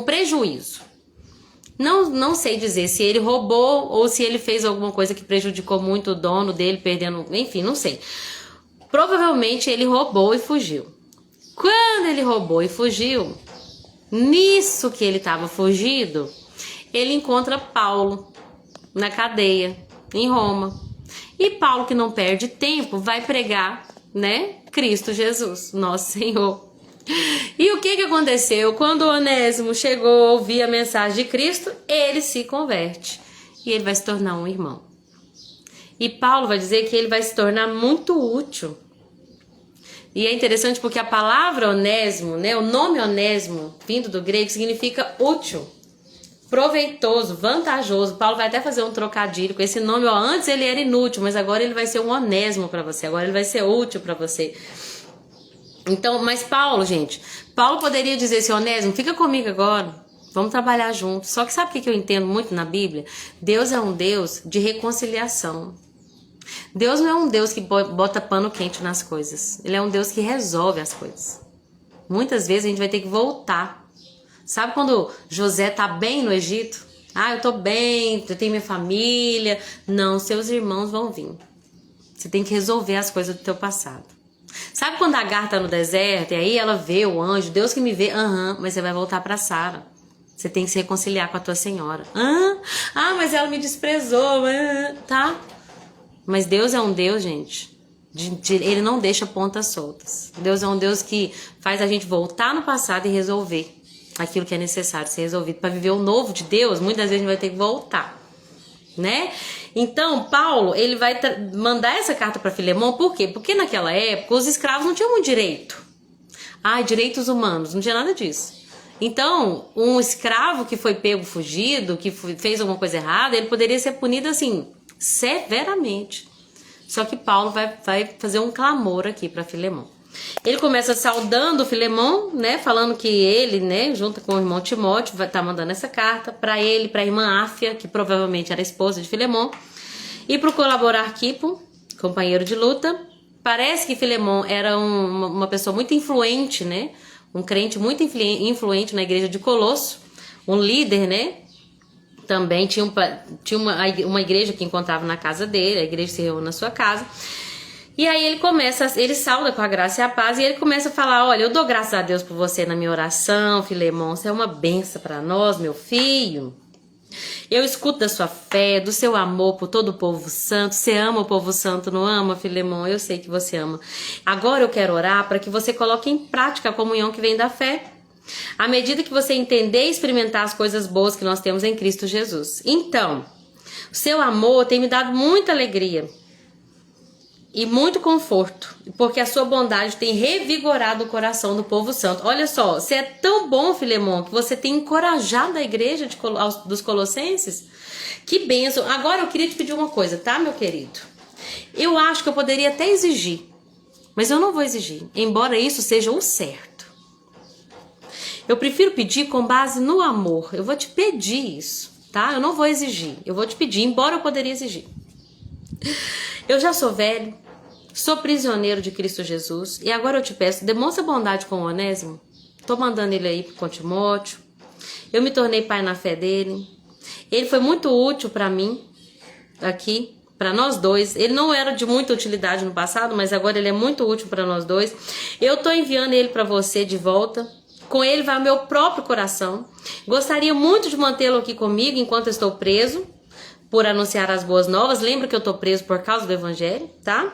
prejuízo. Não sei dizer se ele roubou ou se ele fez alguma coisa que prejudicou muito o dono dele, perdendo... Enfim, não sei. Provavelmente ele roubou e fugiu. Quando ele roubou e fugiu... Nisso que ele estava fugido, ele encontra Paulo na cadeia, em Roma. E Paulo, que não perde tempo, vai pregar, Cristo Jesus, nosso Senhor. E o que aconteceu? Quando o Onésimo chegou a ouvir a mensagem de Cristo, ele se converte. E ele vai se tornar um irmão. E Paulo vai dizer que ele vai se tornar muito útil. E é interessante porque a palavra Onésimo, o nome Onésimo, vindo do grego, significa útil, proveitoso, vantajoso. Paulo vai até fazer um trocadilho com esse nome. Antes ele era inútil, mas agora ele vai ser um Onésimo para você. Agora ele vai ser útil para você. Então, mas Paulo poderia dizer assim: Onésimo, fica comigo agora. Vamos trabalhar juntos. Só que sabe o que eu entendo muito na Bíblia? Deus é um Deus de reconciliação. Deus não é um Deus que bota pano quente nas coisas. Ele é um Deus que resolve as coisas. Muitas vezes a gente vai ter que voltar. Sabe quando José tá bem no Egito? Eu tô bem, eu tenho minha família. Não, seus irmãos vão vir. Você tem que resolver as coisas do teu passado. Sabe quando Agar tá no deserto e aí ela vê o anjo, Deus que me vê, mas você vai voltar pra Sara. Você tem que se reconciliar com a tua senhora. Mas ela me desprezou, tá? Mas Deus é um Deus, gente, ele não deixa pontas soltas. Deus é um Deus que faz a gente voltar no passado e resolver aquilo que é necessário ser resolvido. Para viver o novo de Deus, muitas vezes a gente vai ter que voltar, Então, Paulo, ele vai mandar essa carta para Filemon, por quê? Porque naquela época os escravos não tinham muito direito. Direitos humanos, não tinha nada disso. Então, um escravo que foi pego fugido, que fez alguma coisa errada, ele poderia ser punido assim, severamente. Só que Paulo vai fazer um clamor aqui para Filemon. Ele começa saudando Filemon, falando que ele, junto com o irmão Timóteo, vai estar mandando essa carta para ele, para a irmã Áfia, que provavelmente era esposa de Filemon, e para o colaborador Arquipo, companheiro de luta. Parece que Filemon era uma pessoa muito influente, um crente muito influente na igreja de Colosso, um líder, Também tinha uma igreja que encontrava na casa dele, a igreja se reúne na sua casa. E aí ele sauda com a graça e a paz, e ele começa a falar: olha, eu dou graças a Deus por você na minha oração, Filemon, você é uma bênção para nós, meu filho. Eu escuto da sua fé, do seu amor por todo o povo santo. Você ama o povo santo, não ama, Filemon? Eu sei que você ama. Agora eu quero orar para que você coloque em prática a comunhão que vem da fé. À medida que você entender e experimentar as coisas boas que nós temos em Cristo Jesus. Então, o seu amor tem me dado muita alegria e muito conforto, porque a sua bondade tem revigorado o coração do povo santo. Olha só, você é tão bom, Filemon, que você tem encorajado a igreja dos Colossenses. Que bênção. Agora eu queria te pedir uma coisa, tá, meu querido? Eu acho que eu poderia até exigir, mas eu não vou exigir, embora isso seja o certo. Eu prefiro pedir com base no amor. Eu vou te pedir isso, tá? Eu não vou exigir, eu vou te pedir, embora eu poderia exigir. Eu já sou velho, sou prisioneiro de Cristo Jesus, e agora eu te peço, demonstra bondade com o Onésimo. Tô mandando ele aí com Timóteo. Eu me tornei pai na fé dele. Ele foi muito útil para mim, aqui, para nós dois. Ele não era de muita utilidade no passado, mas agora ele é muito útil para nós dois. Eu tô enviando ele para você de volta. Com ele vai o meu próprio coração. Gostaria muito de mantê-lo aqui comigo enquanto eu estou preso, por anunciar as boas novas. Lembra que eu tô preso por causa do evangelho, tá?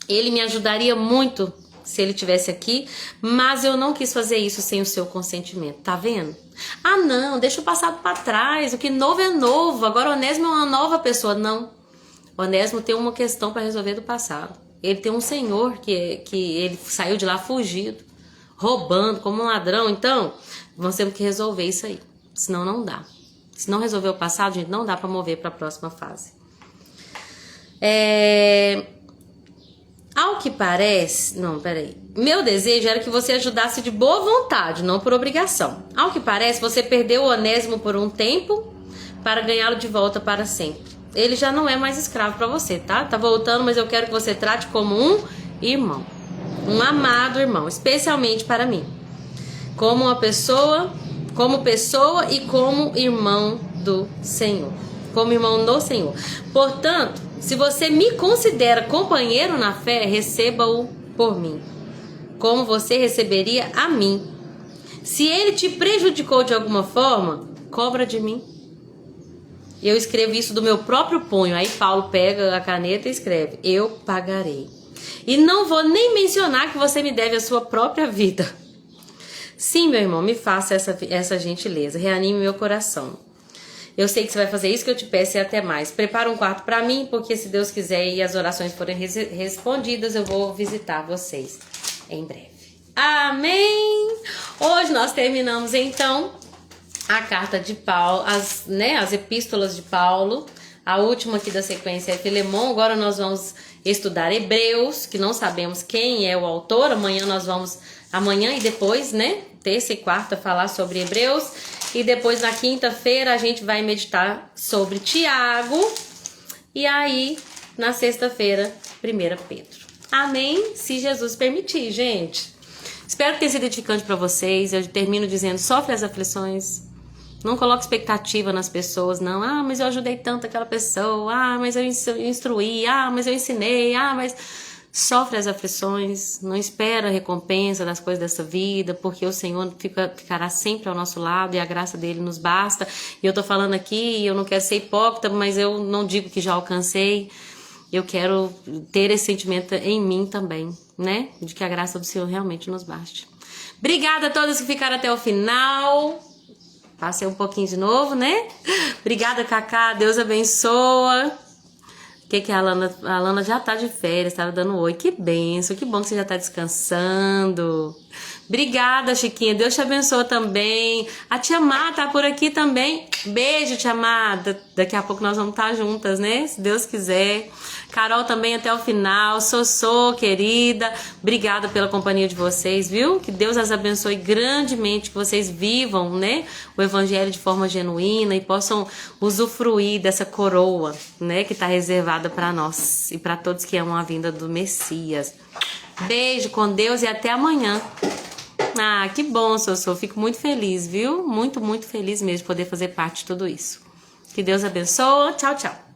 Ele me ajudaria muito se ele estivesse aqui, mas eu não quis fazer isso sem o seu consentimento, tá vendo? Ah não, deixa o passado para trás, o que novo é novo, agora o Onésimo é uma nova pessoa. Não, o Onésimo tem uma questão para resolver do passado. Ele tem um senhor que ele saiu de lá fugido, roubando como um ladrão. Então, nós temos que resolver isso aí, senão não dá. Se não resolver o passado, gente, não dá para mover para a próxima fase. Ao que parece... Não, peraí. Meu desejo era que você ajudasse de boa vontade, não por obrigação. Ao que parece, você perdeu o Onésimo por um tempo para ganhá-lo de volta para sempre. Ele já não é mais escravo para você, tá? Tá voltando, mas eu quero que você trate como um irmão. Um amado irmão, especialmente para mim. Como pessoa e como irmão do Senhor. Como irmão do Senhor. Portanto, se você me considera companheiro na fé, receba-o por mim, como você receberia a mim. Se ele te prejudicou de alguma forma, cobra de mim. Eu escrevo isso do meu próprio punho. Aí Paulo pega a caneta e escreve: eu pagarei. E não vou nem mencionar que você me deve a sua própria vida. Sim, meu irmão, me faça essa gentileza. Reanime meu coração. Eu sei que você vai fazer isso que eu te peço e até mais. Prepara um quarto para mim, porque se Deus quiser e as orações forem respondidas, eu vou visitar vocês em breve. Amém! Hoje nós terminamos então a carta de Paulo, as epístolas de Paulo. A última aqui da sequência é Filemon. Agora nós vamos estudar Hebreus, que não sabemos quem é o autor. Amanhã e depois, terça e quarta, falar sobre Hebreus. E depois na quinta-feira a gente vai meditar sobre Tiago. E aí, na sexta-feira, 1 Pedro. Amém? Se Jesus permitir, gente. Espero que tenha sido edificante para vocês. Eu termino dizendo: sofre as aflições. Não coloque expectativa nas pessoas, não. Ah, mas eu ajudei tanto aquela pessoa. Ah, mas eu instruí. Ah, mas eu ensinei. Ah, mas... Sofre as aflições, não espera a recompensa das coisas dessa vida, porque o Senhor ficará sempre ao nosso lado e a graça dele nos basta. E eu tô falando aqui, eu não quero ser hipócrita, mas eu não digo que já alcancei. Eu quero ter esse sentimento em mim também, de que a graça do Senhor realmente nos baste. Obrigada a todos que ficaram até o final. Passei um pouquinho de novo, Obrigada, Cacá. Deus abençoa. Que a Lana já tá de férias, tava dando oi. Que benção, que bom que você já tá descansando. Obrigada, Chiquinha. Deus te abençoe também. A Tia Má tá por aqui também. Beijo, Tia Má. Daqui a pouco nós vamos estar juntas, Se Deus quiser. Carol também até o final. Sossô, querida. Obrigada pela companhia de vocês, viu? Que Deus as abençoe grandemente. Que vocês vivam, o Evangelho de forma genuína e possam usufruir dessa coroa, que está reservada para nós e para todos que amam a vinda do Messias. Beijo com Deus e até amanhã. Ah, que bom, Sossô. Fico muito feliz, viu? Muito, muito feliz mesmo de poder fazer parte de tudo isso. Que Deus abençoe. Tchau, tchau.